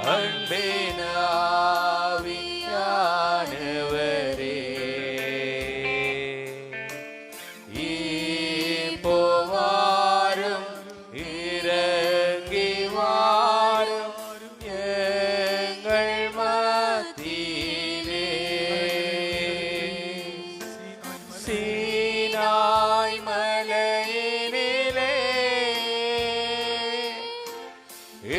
அன்பின் ஆவியானவரே, இப்போ வாரும், இறங்கி வாரும் எங்கள் மத்தியிலே. சீனாய் மலையினிலே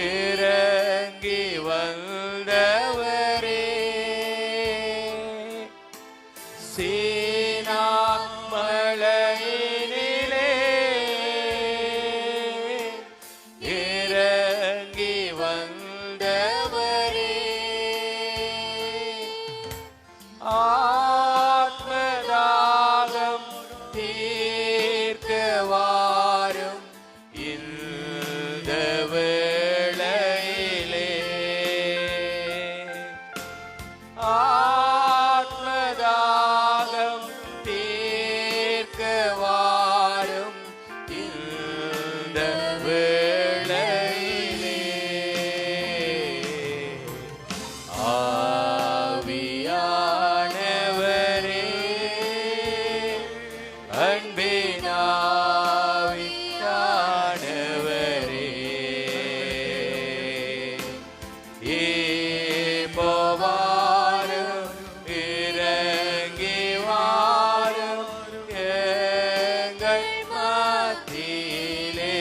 இறங்கி வந்தவரே, சீனாய் மலையினிலே இறங்கி வந்தவரே, ஆத்மதாகம் தீர்க்க வாரும் இந்த வேளையிலே. ஆத்மதாகம் தீர்க்க வாரும் இந்த வேளையிலே. ஆவியானவரே, அன்பின் ஆவியானவரே, இப்போ வாரும், இறங்கி வாரும் எங்கள் மத்தியிலே.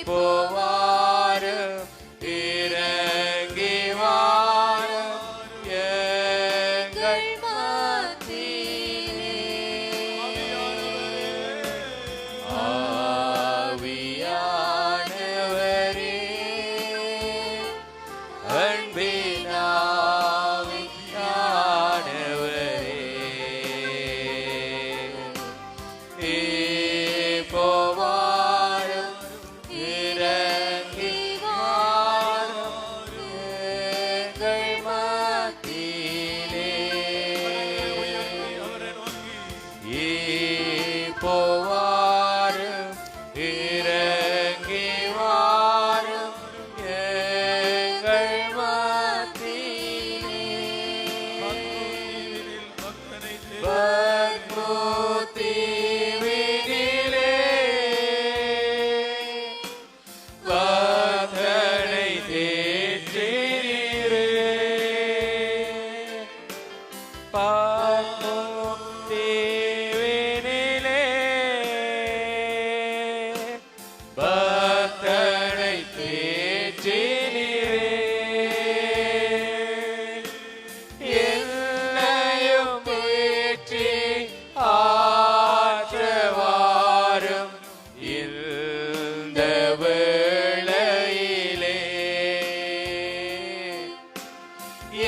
இப்போ வாரும், இறங்கி வாரும் எங்கள் மத்தியிலே. ஆவியானவரே, அன்பின் ஆவியானவரே, இப்போ வாரும், இறங்கி வாரும் எங்கள் மத்தியிலே. இப்போ வாரும், இறங்கி வாரும் எங்கள் மத்தியிலே. பத்மோ தீவினிலே பக்தனை தேற்றினீரே. பத்மோ தீவினிலே பக்தனை தேற்றினீரே. என்னையும் தேற்றி ஆற்ற வாரும் இந்த வேளையிலே.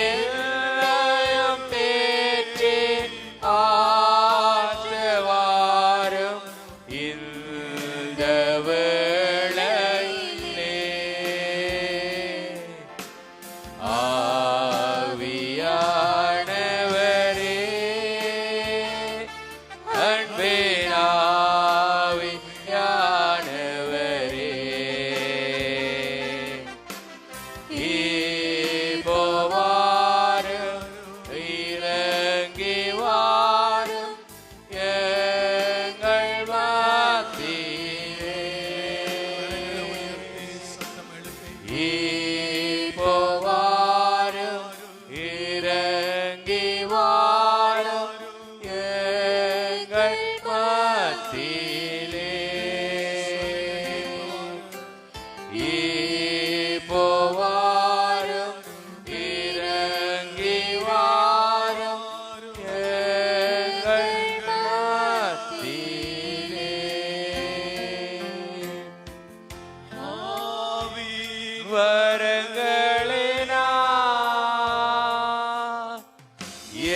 என்னையும் தேற்றி ஆற்ற வாரும் இந்த வேளையிலே. ஆவியானவரே, அன்பின் ஆவியானவரே, இப்போ வாரும், இறங்கி வாரும் எங்கள் மத்தியிலே. இப்போ வாரும், இறங்கி வாரும் எங்கள் மத்தியிலே. இப்போ வாரும், இறங்கி வாரும் எங்கள் மத்தியிலே. வரங்களினால்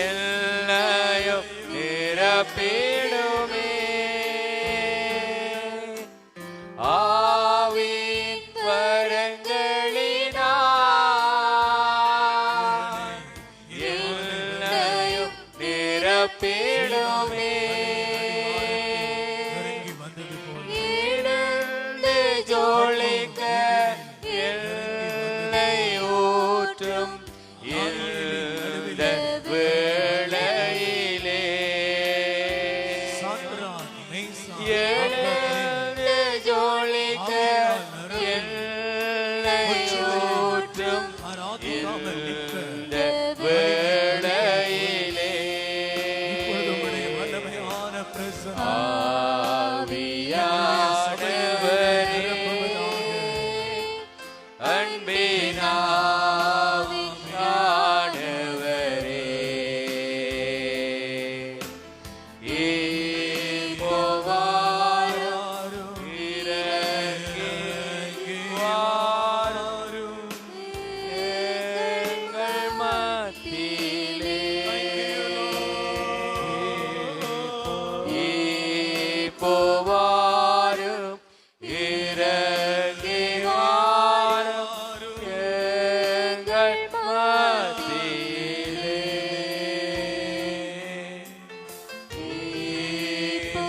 என்னையும் நிரப்பிடுமே. ஆவியின் வரங்களினால் என்னையும் நிரப்பிடுமே. இப்போ வாரும் இறங்கி வாரும் எங்கள் மத்தியிலே. இப்போ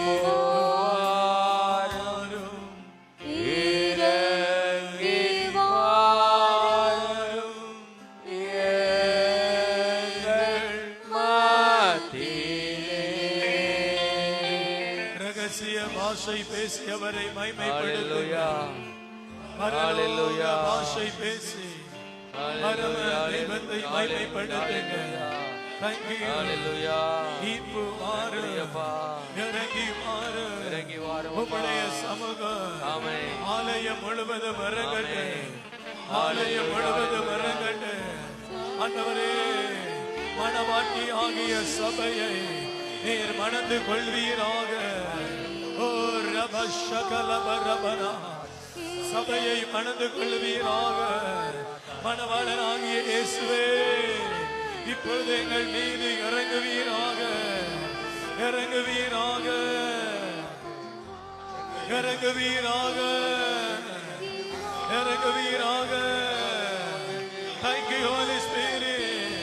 வாரும் இறங்கி வாரும் எங்கள் மத்தியிலே. ரகசிய பாஷை பேசியவரை ஹல்லேலூயா, ஹல்லேலூயா. பாஷை பேசி பரம தெய்வத்தை மகிமைப்படுத்துங்க. Thank you. ஹல்லேலூயா. இப்போ வாரு, அப்பா, இறங்கி வாரு, இறங்கி வாரும் உம்முடைய சமூகம் ஆமென். ஆலயம் முழுவதும் இறங்கட்டு, ஆலயம் முழுவதும் இறங்கட்டு. ஆண்டவரே, மணவாட்டி ஆகிய சபையை நீர் மணந்து கொள்வீராக. ஓ ரப ஷகல பரபரா, சபையை மணந்து கொள்வீராக. மணவாளனாகிய இயேசுவே, இப்பொழுது எங்கள் மீது இறங்குவீராக, இறங்குவீராக, இறங்குவீராக, இறங்குவீராக. Thank you, Holy Spirit.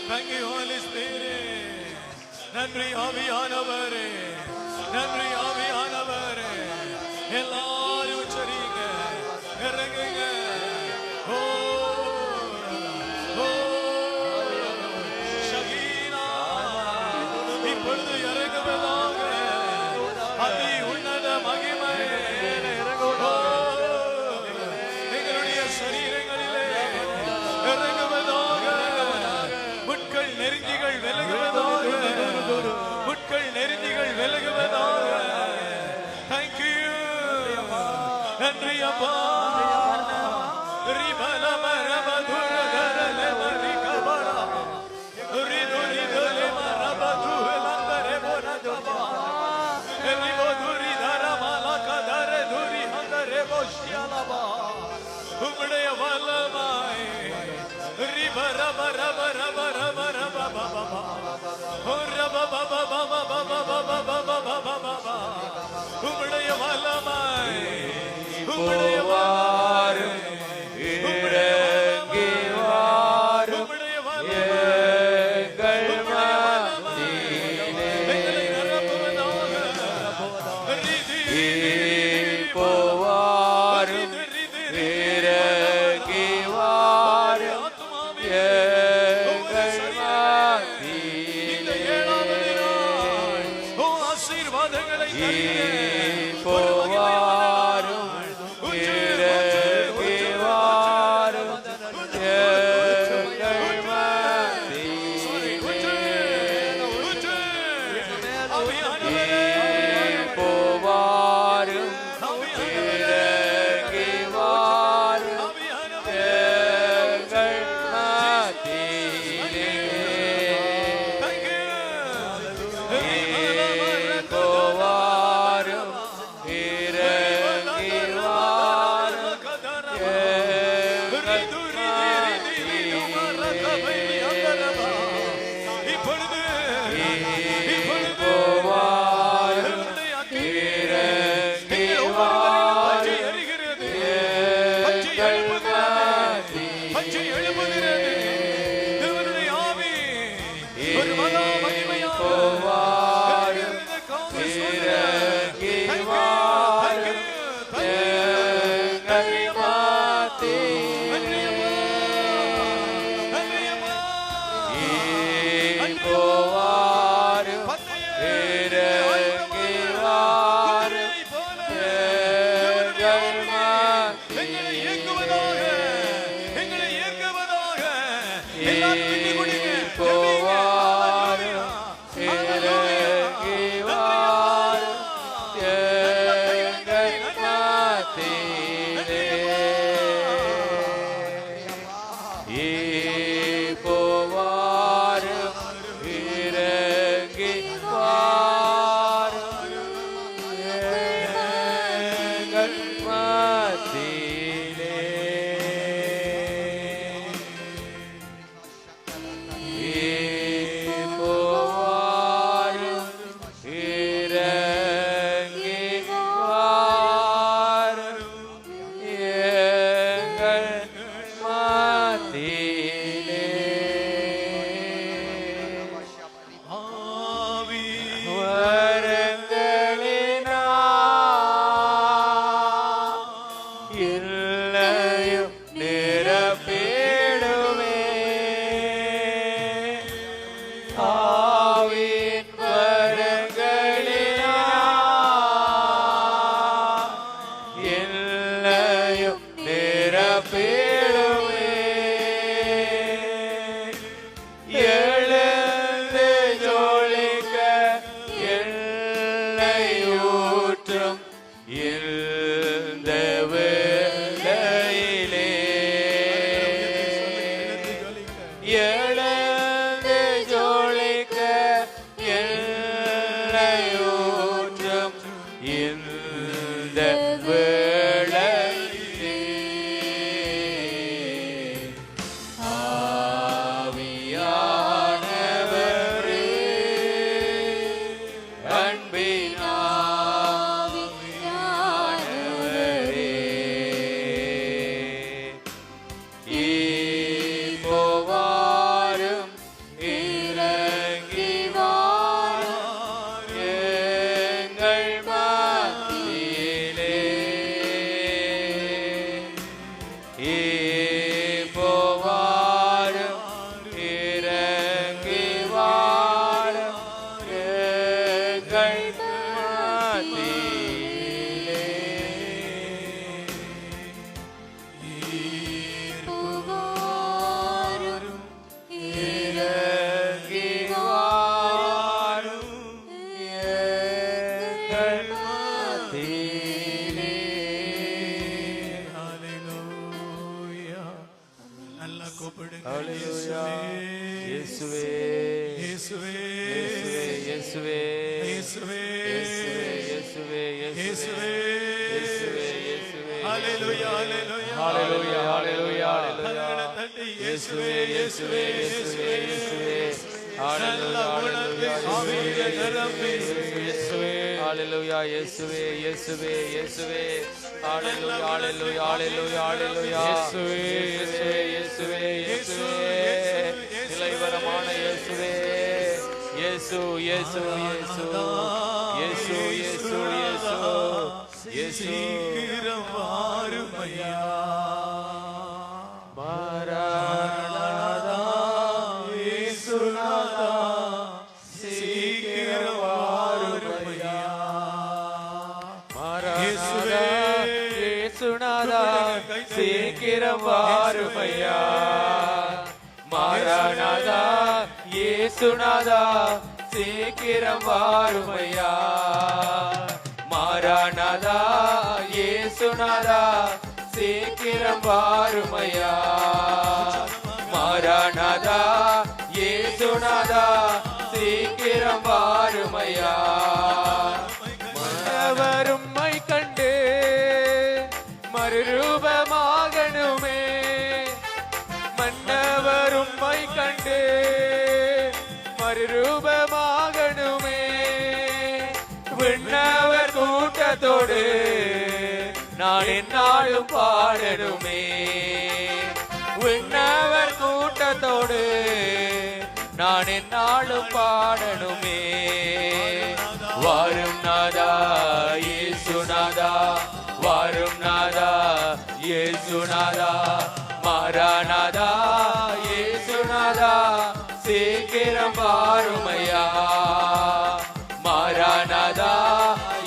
Thank you, Holy Spirit. நன்றி ஆவியானவரே, நன்றி ஆவியானவரே. எல்லாரும் உச்சரிங்க, இறங்குங்க. ஓ ஓ ஷகீனா, இப்பொழுது இறங்குவதாக அதி உன்னத மகிமை எங்களுடைய சரீரங்களிலே இறங்குவதாக. முட்கள் நெருங்கிகள் விலகுவதாக, முட்கள் நெருங்கிகள் விலகுவதாக. Thank you. நன்றி அப்பா. உம்முடைய வல்லமை உம்முடைய வல்லமை, உம்முடைய வாரும் இறங்கி வாரும் உம்முடைய எங்கள் மத்தியிலே. இப்போ வாரும் இறங்கி வாரும் எங்கள் மத்தியிலே. ஆசீர்வாதங்களை இப்போ வாரும் இறங்கி வாரும் எங்கள் மத்தியிலே. இப்போ வாரும் இறங்கி வாரும் எங்கள் மத்தியிலே. இப்போ வாரும் ஆவியின் வரங்களினால் என்னையும் நிரப்பிடுமே. எழுந்து ஜொலிக்க என்னை ஊற்றும் இந்த வேளையிலே. எழுந்து ஜொலிக்க என்னை ஊற்றும் இந்த வேளையிலே. ஆவியானவரே, அன்பினாவியானவரே, இப்போ வாரும், இறங்கி வாரும் எங்கள் மத்தியிலே. இப்போ வாரும், இறங்கி வாரும் எங்கள் மத்தியிலே. புகாரும் இறங்கி வாரும் எங்கள் மத்தியிலே. ஹalleluya. நல்லா கூப்பிடுங்க. ஹல்லேலூயா. இயேசுவே, இயேசுவே, இயேசுவே, இயேசுவே, இயேசுவே, இயேசுவே, இயேசுவே, இயேசுவே. ஹalleluya, ஹalleluya, ஹல்லேலூயா, ஹல்லேலூயா, ஹல்லேலூயா. கரங்களை தட்டி இயேசுவே, இயேசுவே, இயேசுவே, இயேசுவே. நல்ல உணர்வை ஆவியிலே நிரப்பி. இயேசுவே, ஹல்லேலூயா, இயேசுவே, இயேசுவே, இயேசுவே. ஹல்லேலூயா, ஹல்லேலூயா, ஹல்லேலூயா, ஹல்லேலூயா. இயேசுவே, இயேசுவே, இயேசுவே, இயேசுவே. நிலைவரமான இயேசுவே. இயேசு, இயேசு, இயேசு. இயேசு, இயேசு, இயேசு. இயேசு. சீக்கிரம் வாரும் ஐயா. மாறானாதா, இயேசுநாதா, சீக்கிரம் வாரும் ஐயா. மாறானாதா, இயேசுநாதா, சீக்கிரம் வாருமையா. மாறானாதா, இயேசுநாதா, சீக்கிரம் வாருமையா. மாறானாதா, இயேசுநாதா, சீக்கிரம் வாருமையா. மாறானாதா, இயேசுநாதா, சீக்கிரம் வாருமையா. மன்னவரும்மை கண்டு மறுரூபமாகணுமே. மன்னவரும்மை கண்டு மறுரூபமாகணுமே. விண்ணவர் கூட்டத்தோடு நான் என்னாலும் பாடணுமே. விண்ணவர் கூட்டத்தோடு நான் என்னாலும் பாடணுமே. வாரும் நாதா, இயேசுநாதா, வாரும் நாதா, இயேசுநாதா. மாறானாதா, இயேசுநாதா, சீக்கிரம் வாருமையா. மாறானாதா,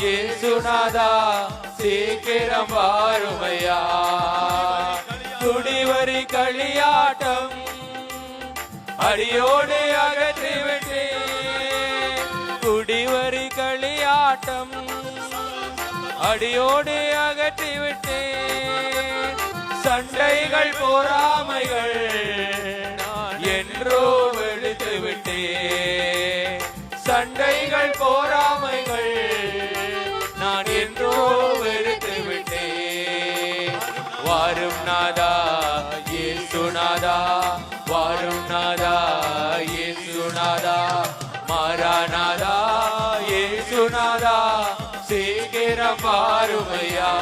இயேசுநாதா, சீக்கிரம் வாருமையா. துடிவரி களியாட்டம் அடியோடு அகற்றிவிட்டேன். குடிவரி களியாட்டம் அடியோடு அகற்றிவிட்டேன். சண்டைகள் பொறாமைகள் நான் என்றோ வெளுத்து விட்டேன். சண்டைகள் பொறாமைகள் நான் என்றோ வெளுத்து விட்டேன். வாரும் நாதா, இயேசுநாதா, வாரும் நாதா, இயேசுநாதா. மாறானாதா, இயேசுநாதா, சீக்கிரம் வாருமையா.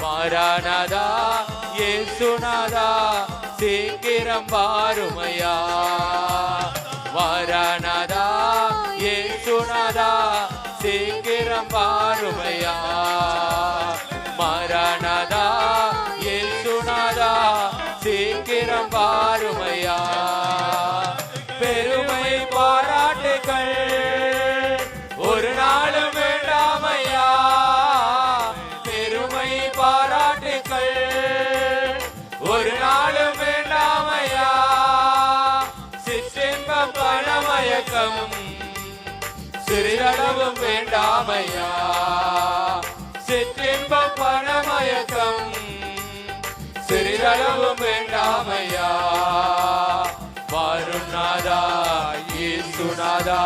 மாறானாதா, இயேசுநாதா, சீக்கிரம் வாருமையா. மாறானாதா, இயேசுநாதா, சீக்கிரம் வாருமையா. மாறானாதா, இயேசுநாதா, சீக்கிரம் வாருமையா. பெருமை பாரா மயக்கம் சிறிதளவும் வேண்டாமையா, சிற்றின்பம் பணமயக்கம் சிறிதளவும் வேண்டாமையா. வாரும் நாதா இயேசுநாதா,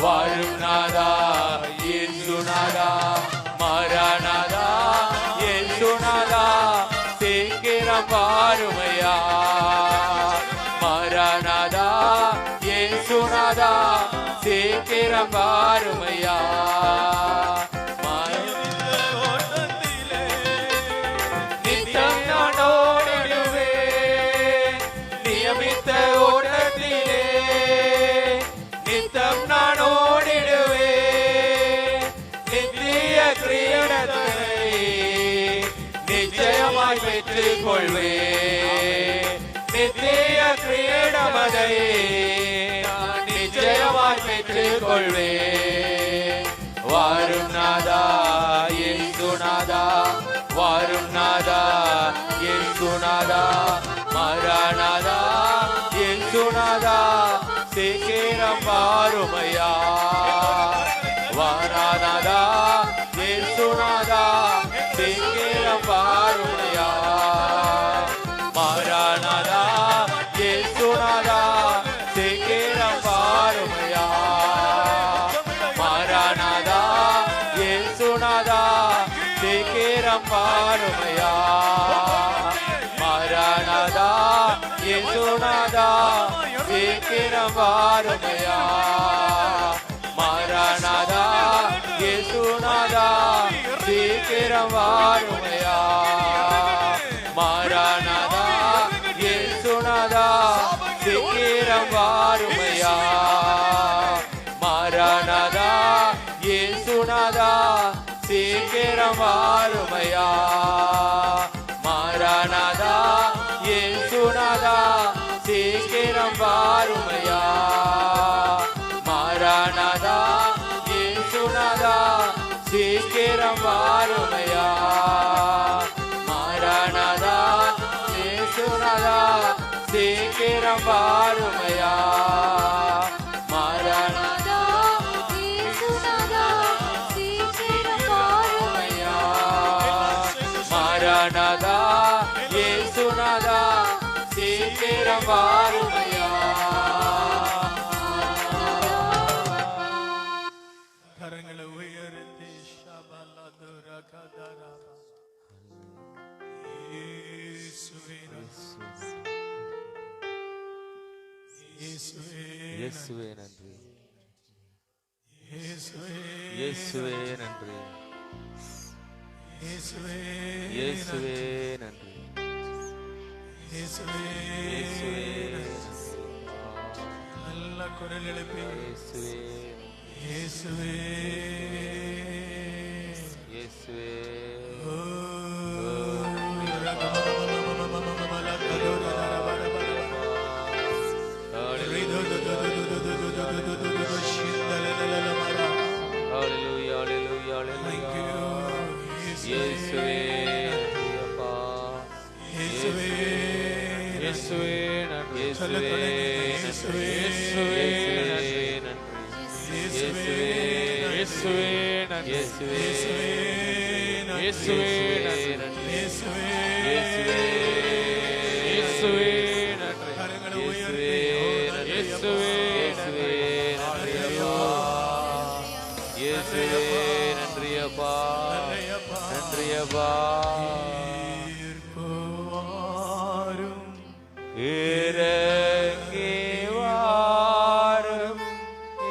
வாரும் நாதா இயேசுநாதா, மாறாநாதா இயேசுநாதா, சீக்கிரம் வாருமையா. மாறாநாதா இயேசுநாதா, சீக்கிரம் வாருமையா. நித்தம் நான் ஓடிடுவேன் நியமித்த ஓட்டத்திலே, நித்தம் நான் ஓடிடுவேன் நித்திய கிரீடத்தை நிச்சயமாய் பெற்றுக் கொள்வேன். நித்திய கிரீடமதை நிச்சயமாய் பெற்றுக் கொள்வேன். வாரும் நாதா இயேசுநாதா, வாரும் நாதா இயேசுநாதா, மாறாநாதா இயேசுநாதா, சீக்கிரம் வாருமையா. வாராநாதா இயேசுநாதா, சீக்கிரம் வாருமையா. மாறாநாதா இயேசுநாதா, சீக்கிரம் வாருமையா. மாறாநாதா இயேசுநாதா, சீக்கிரம் வாருமையா. மாறாநாதா இயேசுநாதா, சீக்கிரம் வாருமையா. மாறாநாதா இயேசுநாதா, சீக்கிரம் வாருமையா. மாறாநாதா இயேசுநாதா, சீக்கிரம் வாருமையா. மாறாநாதா இயேசுநாதா, சீக்கிரம் வாருமையா. மாறாநாதா இயேசுநாதா, சீக்கிரம் வாருமையா. மாறாநாதா இயேசுநாதா, சீக்கிரம் வாருமையா. மாறாநாதா இயேசுநாதா, சீக்கிரம் வாருமையா. மாறாநாதா இயேசுநாதா, சீக்கிரம் வாருமையா. மாறாநாதா இயேசுநாதா, சீக்கிரம் வாருமையா. கரங்களை உயர்த்தி ஷபலதுரகதரா. இயேசுவே இயேசுவே நன்றி, இயேசுவே இயேசுவே நன்றி, இயேசுவே இயேசுவே நன்றி, இயேசுவே இயேசுவே நல்ல குரல் எழுப்பி இயேசுவே இயேசுவே இயேசுவே. Hallelujah, hallelujah, hallelujah. இயேசுவே நன்றி அப்பா, இயேசுவே இயேசுவே நன்றி, இயேசுவே நன்றி, இயேசுவே நன்றி, இயேசுவே இயேசுவே நன்றி, இயேசுவே இயேசுவே நன்றி, இயேசுவே இயேசுவே இயேசுவே நன்றி, இயேசுவே இயேசுவே நன்றி அப்பா, இயேசுவே நன்றி அப்பா, நன்றி அப்பா. இறங்கி வாரும்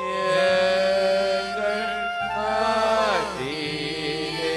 எங்கள் மத்தியிலே,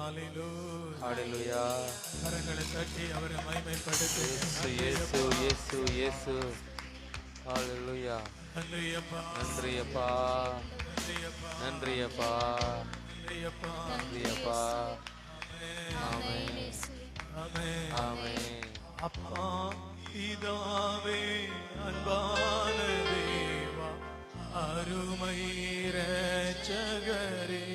ஹalleluya. ஹalleluya. கரங்களை தட்டி அவரை மகிமைப்படுத்து. இயேசு இயேசு இயேசு. ஹalleluya. நன்றி அப்பா, நன்றி அப்பா, நன்றி அப்பா, நன்றி அப்பா, நன்றி அப்பா. நன்றி அப்பா. ஆமென் ஆமென். ஆமென். அப்பா பிதாவே அன்பான தேவா அருமை இரட்சகரே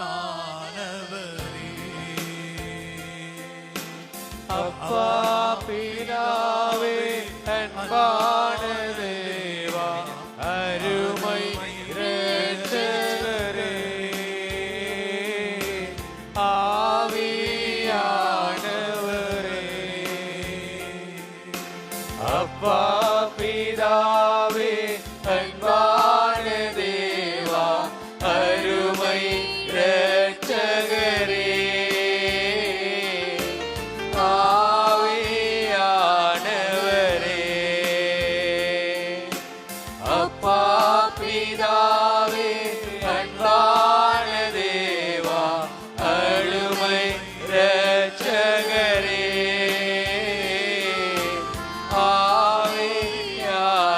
ஆவியானவரே அப்பா பிதாவே அன்பான தேவா அருமை இரட்சகரே ஆவியானவரே. அப்பா பிதாவே அன்பான தேவா அருமை இரட்சகரே ஆவியானவரே. அப்பா பிதாவே அன்பான தேவா அருமை இரட்சகரே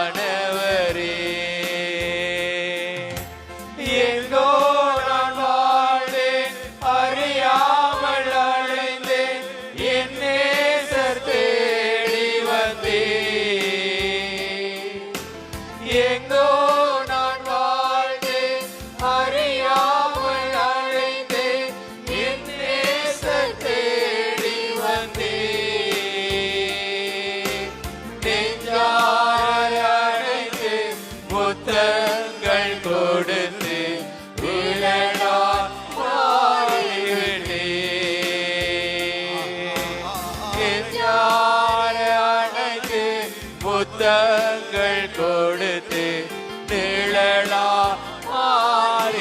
ஆவியானவரே. எங்கோ நான் வாழ்ந்தேன், அறியாமல் அலைந்தேன், என் நேசர் தேடி வந்தேன். எங்கோ நான் வாழ்ந்தேன், அறியாமல் அலைந்தேன், என் நேசர் தேடி வந்தேன். நெஞ்சார அணைத்து முத்தங்கள் கொடுத்து விழலால் மாறிவிட்டேன். நெஞ்சார அணைத்து முத்தங்கள் கொடுத்து நிழலா மாறிவிட்டேன்.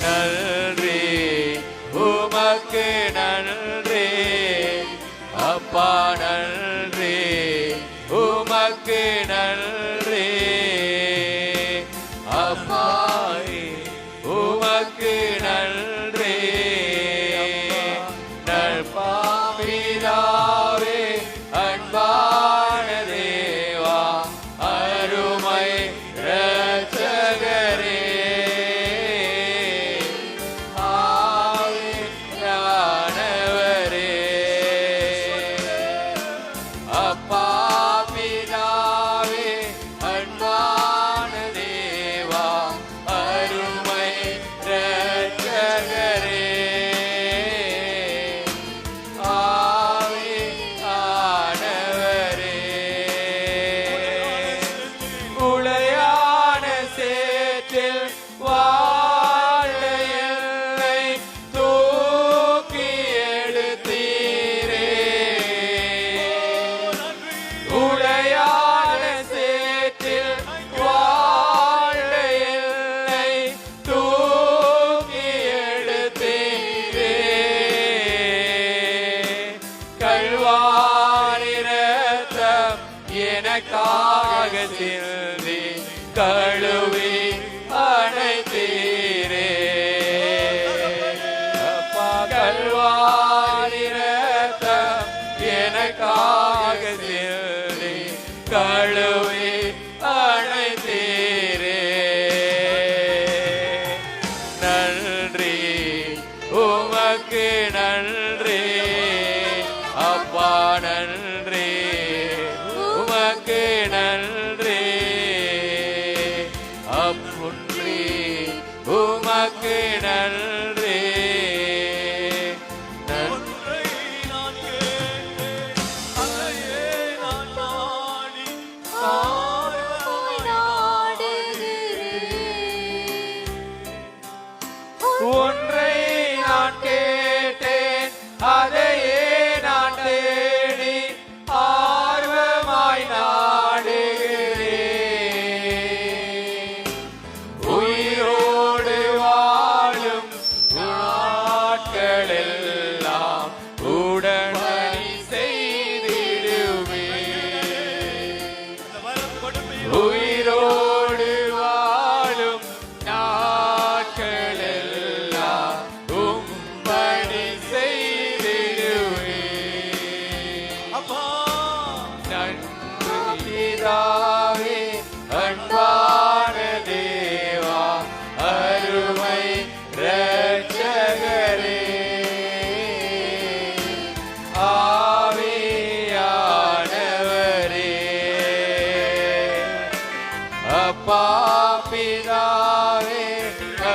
நன்றி உமக்கு நன்றி அப்பா, நன்றி உமக்கு நன்றி அப்பா, உமக்கு நன்றி. நற்பா பிதாவே அன்பான தேவா அருமை இரட்சகரே ஆவியானவரே. அப்பா பிதாவே அன்பான தேவா அருமை இரட்சகரே ஆவியானவரே. உளையான சேற்றில் வாழ்ந்த என்னை தூக்கி எடுத்தீரே. உளையான சேற்றில் வாழ்ந்த என்னை தூக்கி எடுத்தீரே. கல்வாரி இரத்தம் எனக்காக சிந்தி கழுவி அணைத்தீரே. அப்பா கல்வாரி இரத்தம் எனக்காக சிந்தி கழுவி அணைத்தீரே. நன்றி உமக்கு நன்றி அப்பா, நன்றி உமக்கு நன்றி அப்புன்றி உமக்கு நன்றி. ஒன்றை நான் கேட்டேன், அதையே நான் நாடி ஆர்வமாய் நாடுகிறேன். ஒன்றை நான் கேட்டேன், அதையே நான் தேடி ஆர்வமாய் நாடுகிறேன். உயிரோடு வாழும் நாட்களெல்லாம் உடனடி செய்திடுவேன். அந்த வரம் கொடுப்பீர். உயிரோடு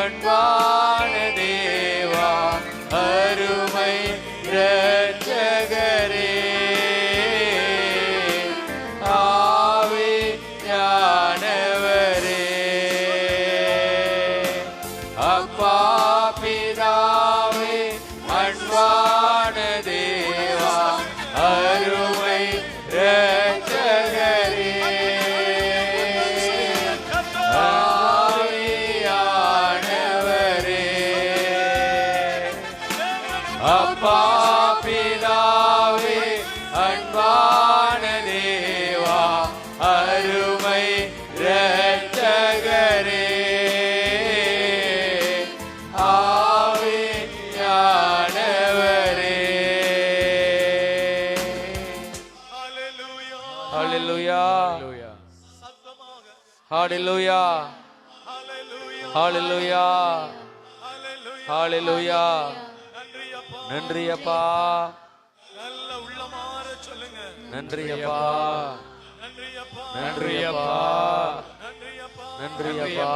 அன்பான தேவா அருமை இரட்சகரே ஆவியானவரே அப்பா பிதாவே அன்பான தேவா அருமை இரட்சகரே ஆவியானவரே அப்பா பிதாவே அன்பான தேவா அருமை இரட்சகரே ஆவியானவரே ஹalleluya ஹalleluya சத்தமாக ஹalleluya ஹalleluya ஹalleluya ஹalleluya ஹalleluya நன்றி அப்பா நன்றி அப்பா நல்ல உள்ளமார சொல்லுங்க நன்றி அப்பா நன்றி அப்பா நன்றி அப்பா நன்றி அப்பா நன்றி அப்பா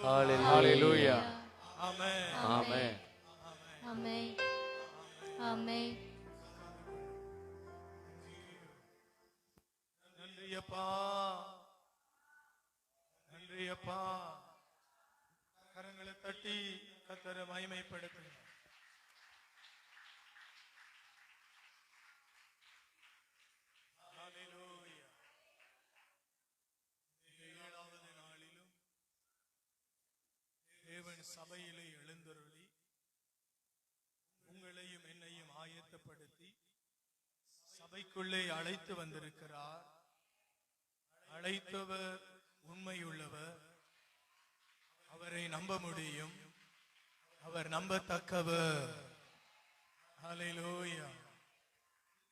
ஹalleluya ஹalleluya ஆமென் ஆமென் ஆமென் ஆமென் நன்றி அப்பா நன்றி அப்பா கரங்களை தட்டி கர்த்தரை மகிமைப்படுத்துங்க ஹalleluya ஏழாவது நாளிலும் தேவன் சபையிலே எழுந்தருளி உங்களையும் என்னையும் ஆயத்தப்படுத்தி சபைக்குள்ளே அழைத்து வந்திருக்கிறார். அழைத்தவர் உண்மையுள்ளவர், அவரை நம்ப முடியும், அவர் நம்பத்தக்கவர். ஹalleluya.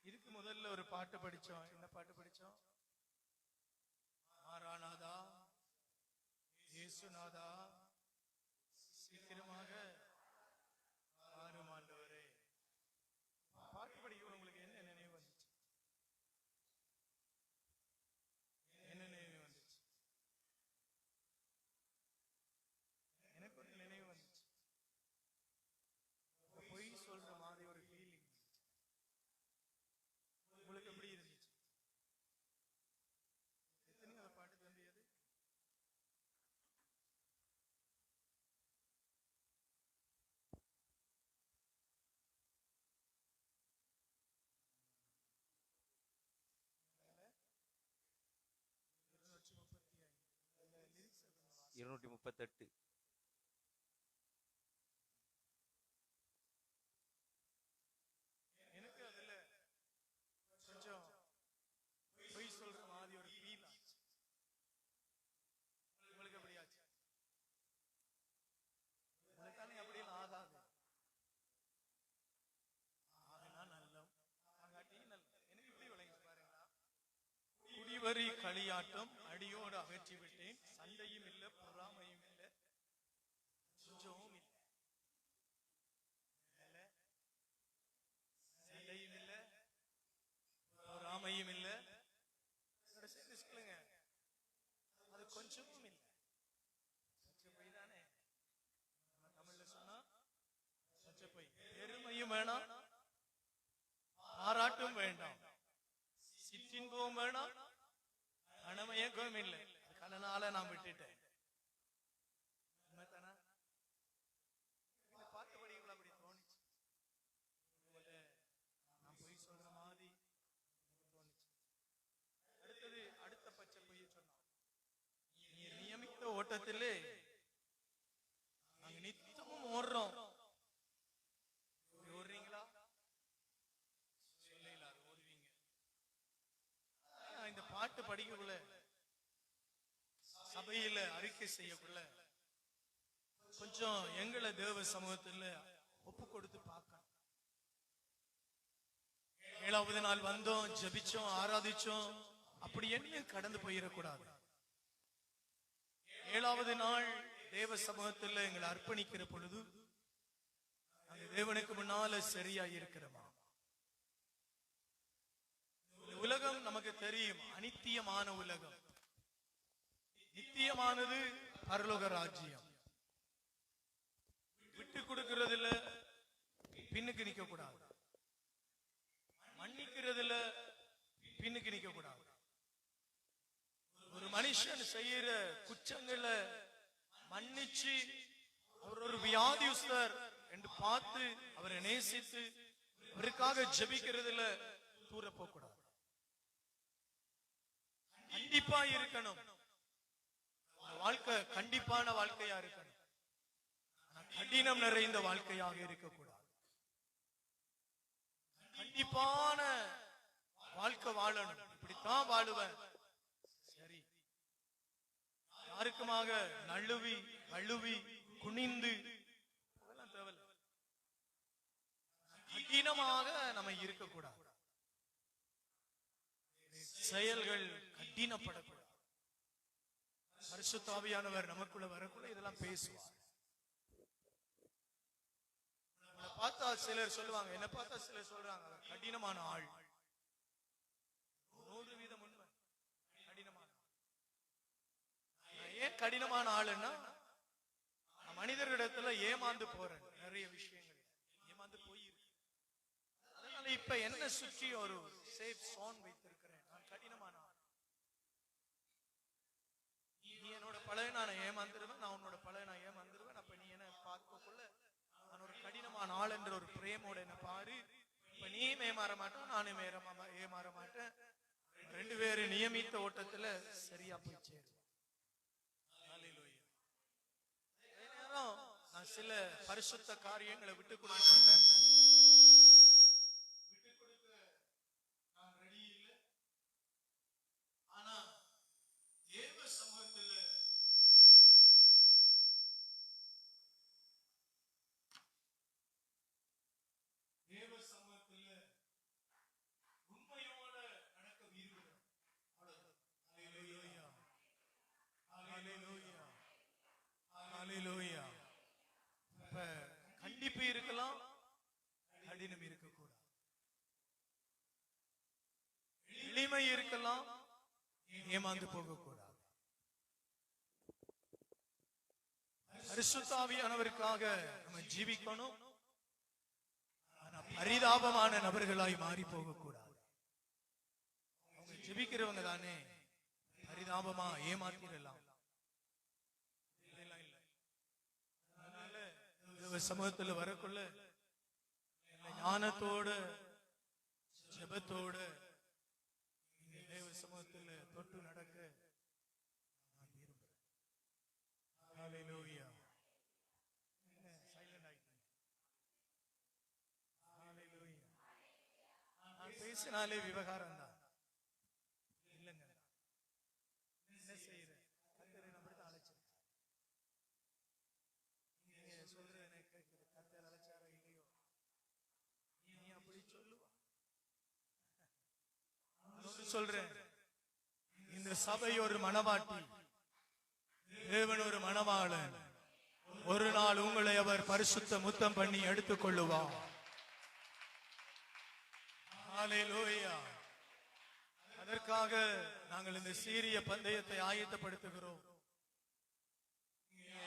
இதுக்கு முதல்ல ஒரு பாட்டு படிச்சோம். என்ன பாட்டு படிச்சோம்? மாரானாதா இயேசுநாதா சீக்கிரமாக வாரும் ஆண்டவரே. பாட்டு படிக்க உங்களுக்கு என்ன நினைவு வந்துச்சு? என்ன நினைவு வந்துச்சு? எனக்கு ஒரு நினைவு வந்துச்சு. பொய் சொல்ற மாதிரி ஒரு ஃபீலிங். உங்களுக்கு எப்படி இருந்துச்சு? எத்தனையாவது பாட்டு தம்பியது? இருநூற்றி 38 எனக்கு அதுல கொஞ்சம் பொய் சொல்ற மாதிரி ஒரு ஃபீல் ஆச்சு. உங்களுக்கு எப்படி ஆச்சு? உனக்கானே அப்படியெல்லாம் ஆகாது. ஆகனா நல்லம், ஆகாட்டி நல்லம். எனக்கு இப்படி விளங்கி பாருங்களா? குடிவரி களியாட்டம் அடியோடு அகற்றி விட்டேன். சண்டையும் இல்ல, பொறாமையும் இல்ல, கொஞ்சமும் இல்ல. சண்டையும் இல்ல, பொறாமையும் இல்ல. சேர்ந்து சொல்லுங்க, அது கொஞ்சமும் இல்ல. சச்ச பொய் தானே நம்ம தமிழ்ல சொன்னா? சச்ச பொய். பெருமையும் வேணாம், பாராட்டும் வேண்டாம், சிற்றின்பமும் வேணாம், பணமயக்கம் இல்லை. கடனால நான் விட்டுட்டேன். உண்மைதானா? இந்த பாட்டு படிக்கல அப்படி தோணுச்சு. உங்கள்ட்ட நான் பொய் சொல்ற மாதிரி தோணுச்சு. அடுத்தது அடுத்த பச்சை பொய்ய சொன்னான். நீ நியமித்த ஓட்டத்திலே நாங்க நித்தமும் ஓடுறோம். ஓடுறீங்களா? சொல்லல, ஓடுவீங்க. இந்த பாட்டு படிக்கக்குள்ள, சபையில அறிக்கை செய்யக்குள்ள கொஞ்சம் எங்களை தேவ சமூகத்துல ஒப்பு கொடுத்து பார்க்க. ஏழாவது நாள் வந்தோம், ஜெபிச்சோம், ஆராதிச்சோம், அப்படி என்ன கடந்து போயிடக்கூடாது. ஏழாவது நாள் தேவ சமூகத்துல எங்களை அர்ப்பணிக்கிற பொழுது அந்த தேவனுக்கு முன்னால சரியா இருக்கிறோமா? உலகம் நமக்கு தெரியும், அனித்தியமான உலகம். நித்தியமானது பரலோக ராஜ்யம். செய்யற குற்றங்களை மன்னிச்சு அவர் ஒரு வியாதியுஸ்தர் என்று பார்த்து அவரை நேசித்து அவருக்காக ஜெபிக்கிறதுல தூர போக கூடாது. கண்டிப்பா இருக்கணும். வாழ்க்கை கண்டிப்பான வாழ்க்கையா இருக்கணும். கடினம் நிறைந்த வாழ்க்கையாக இருக்கக்கூடாது. கண்டிப்பான வாழ்க்கை வாழணும். இப்படித்தான் வாழுவேன், சரி, யாருக்குமாக நழுவி அழுவி குனிந்து அதெல்லாம் தேவையில்லை. கடினமாக நம்ம இருக்கக்கூடாது. செயல்கள் கடினப்படக்கூடாது. பரிசுத்த ஆவியானவர் நமக்குள்ள வரக்குள்ள இதெல்லாம் பேசுவார். பார்த்தா சிலர் சொல்லுவாங்க, என்ன பார்த்தா சிலர் சொல்றாங்க அவர் கடினமான ஆள். 100% உண்மை. கடினமான ஏன் கடினமான ஆளுன்னா, மனிதர்களிடத்துல ஏமாந்து போறேன். நிறைய விஷயங்கள் ஏமாந்து போயிருக்கு. அதனால இப்ப என்ன சுற்றி ஒரு சேஃப் சோன் வைத்திருக்கிறேன். நான் கடினமான ஆள். நீ என்னோட பழைய நான் ஏமாந்துருவேன், நான் உன்னோட பழைய நான் ஏமாந்துருவேன். அப்ப நீ என்ன பார்க்கக்குள்ள நான் ஒரு கடினமான ஆள் என்ற ஒரு பிரேமோட என்ன பாரு. இப்ப நீயும் ஏமாற மாட்டோம், நானும் ஏமாற மாட்டேன். 2 பேரும் நியமித்த ஓட்டத்துல சரியா போய் சேரும். நான் சில பரிசுத்த காரியங்களை விட்டு கொடுக்க மாட்டேன். விட்டு கொடுக்க நான் ரெடி இல்லை. ஆனா தேவ சமூகத்துல உண்மையோட நடக்க விரும்புகிறேன். கண்டிப்பு இருக்கலாம், கடினம் இருக்கக்கூடாது. எளிமை இருக்கலாம், ஏமாந்து போகக்கூடாது. பரிசுத்த ஆவியானவருக்காக நம்ம ஜீவிக்கணும். பரிதாபமான நபர்களாய் மாறி போகக்கூடாது. அவங்க ஜெபிக்கிறவங்க தானே பரிதாபமா ஏமாத்திடலாம். சமூகத்துல வரக்குள்ள ஞானத்தோட ஜெபத்தோட தேவ சமூகத்துல தொட்டு நடக்க நான் விரும்புறேன். ஹல்லேலூயா. சைலண்ட் ஆயிட்டீங்க. ஹல்லேலூயா. நான் பேசினாலே விவகாரம் தான் இல்லைங்க. என்ன செய்யறேன்? கர்த்தரை நம்மளுக்கு அழைச்சிருக்கார். நீங்க சொல்றது எனக்கு கர்த்தர் அழைச்சாரோ இல்லையோ, நீ அப்படி சொல்லுவா. சொல்றேன், இந்த சபை ஒரு மணவாட்டி, தேவன் ஒரு மணவாளன். ஒரு நாள் உங்களை அவர் பரிசுத்த முத்தம் பண்ணி எடுத்துக் கொள்ளுவார். ஹல்லேலூயா. அதற்காக நாங்கள் இந்த சீரிய பந்தயத்தை ஆயத்தப்படுத்துகிறோம்.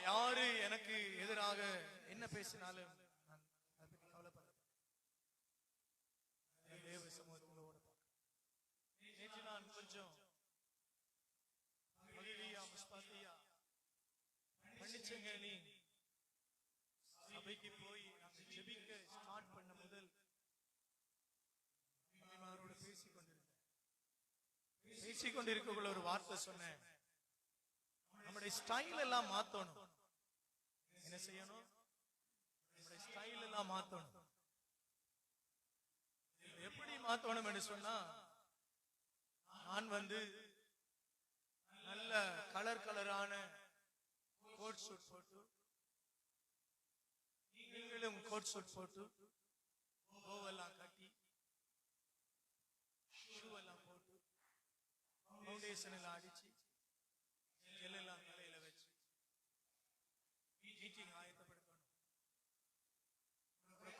யாரு எனக்கு எதிராக என்ன பேசினாலும் நான் அதை பற்றி கவலைப்பட தேவ சமூகத்தில் ஓட பார்க்கிறேன். நேற்று நான் கொஞ்சம் பண்ணிச்சங்க. நீ சபைக்கு போய் நாங்கள் ஜெபிக்க ஸ்டார்ட் பண்ண முதல் அம்மாரோட பேசிக்கொண்டிருக்கக்குள்ள ஒரு வார்த்தை சொன்னேன். நம்முடைய ஸ்டைல் எல்லாம் மாத்தணும். என்ன செய்யணும்? நம்முடைய ஸ்டைல் எல்லாம் மாத்தணும். எப்படி மாத்தணும் என்று சொன்னா, நான் நல்ல கலரான கோட் சூட் போட்டு, நீங்களும் கோட் சூட் போட்டு, ஓவெல்லாம் கட்டி, ஷூ எல்லாம் போட்டு, ஃபவுண்டேஷன் எல்லாம் அடிச்சு, ஜெல் எல்லாம் தலையில வச்சு மீட்டிங் ஆயத்தப்படுத்தணும்.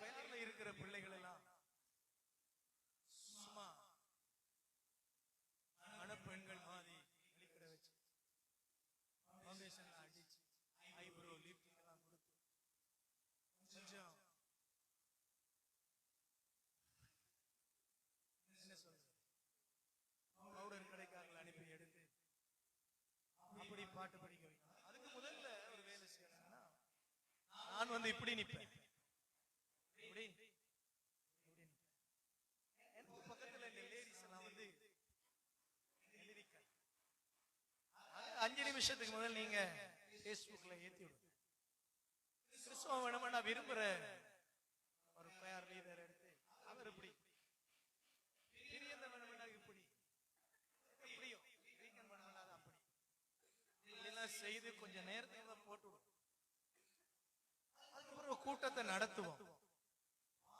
கையில இருக்கிற பிள்ளைகள் எல்லாம் சும்மா மணப்பெண்கள் மாதிரி வெளிக்கிட வச்சு, ஃபவுண்டேஷன் எல்லாம் அடிச்சு, ஐப்ரோ லிப்டிக் எல்லாம் கொடுத்து, கொஞ்சம் என்ன சொல்றது, பவுடர் கடைக்காரர்கள் அனுப்பி எடுத்து பாட்டு படிக்க வைக்கணும். அதுக்கு முதல்ல ஒரு வேலை செய்யணும்னா நான் வந்து இப்படி நிப்பேன், இப்படி இப்படி நிப்பேன். எனக்கு பக்கத்துல இந்த லேடிஸ் எல்லாம் வந்து எழுதிக்க 5 நிமிஷத்துக்கு முதல் நீங்க Facebookல ஏத்தி விடுங்க. கிறிஸ்துவ வேணுமா நான் விரும்புற ஒரு பேர் லீடர் எடுத்து அவர் இப்படி பிரியந்த வேணும்னா இப்படி எப்படியும் வீக்கெண்ட் வேணும்னா அப்படி இதெல்லாம் செய்து கொஞ்ச நேரத்துல போட்டு விடும். அதுக்கப்புறம் கூட்டத்தை நடத்துவோம்.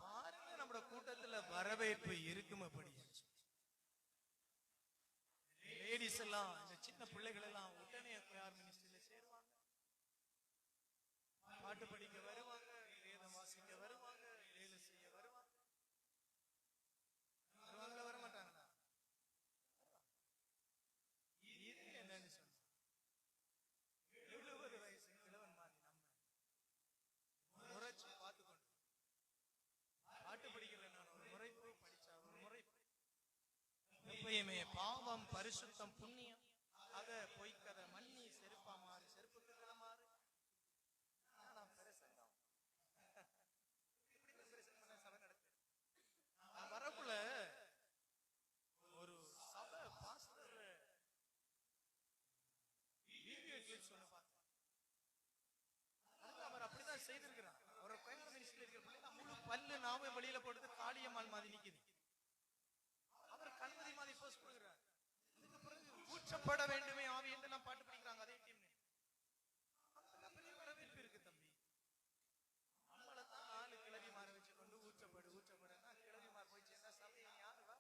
பாருங்க நம்ம கூட்டத்துல வரவேற்பு இருக்கும். அப்படி லேடிஸ் எல்லாம் இந்த சின்ன பிள்ளைகள் எல்லாம் உடனே பேர் மினிஸ்ட்ரியில சேருவாங்க, பாட்டு படிக்க வருவாங்க, வேதம் வாசிக்க வருவாங்க, வேலை செய்ய வருவாங்க. வருவாங்களா வர மாட்டாங்களா? இது என்னன்னு சொன்னா 70 வயசு கிழவன் மாதிரி நம்ம முறைச்சு பார்த்துக்கொண்டு பாட்டு படிக்கல. நான் ஒரு முறைப்பு படிச்சா ஒரு முறைப்பு எப்பயுமே பாவம் பரிசுத்தம் புண்ணியம் அத பொய்க்கதை மண்ணி செருப்பா மாறு செருப்புக்கு மாறு. நான் பிரசங்கம் இப்படி பிரசங்கம் பண்ண சபை நடத்து. நான் வரக்குள்ள ஒரு சபை பாஸ்டர் வீடியோ கிளிப்ஸ் ஒன்று பார்த்தேன். அவர் அப்படிதான் செய்திருக்கிறார். அவர் கோயம்புத்தூர் மினிஸ்ட்ரியில் இருக்கிற பிள்ளை முழு பல்லு நாம வெளியில போட்டு காளியம்மாள் மாதிரி நிக்குது. அவர் கண்மதி மாதிரி போஸ்ட் கொடுக்கிறார். இதுக்கு பிறகு ஊற்றப்பட வேண்டுமே ஆவி என்று நான் பாட்டு படிக்கிறாங்க. அதே டீம் பெரிய வரவேற்பு இருக்கு தம்பி. நம்மளை தான் 4 கிழவிமார வச்சு கொண்டு ஊற்றப்படுன்னா கிழவிமார் போய் சேர்ந்தா சபையை யாரு வா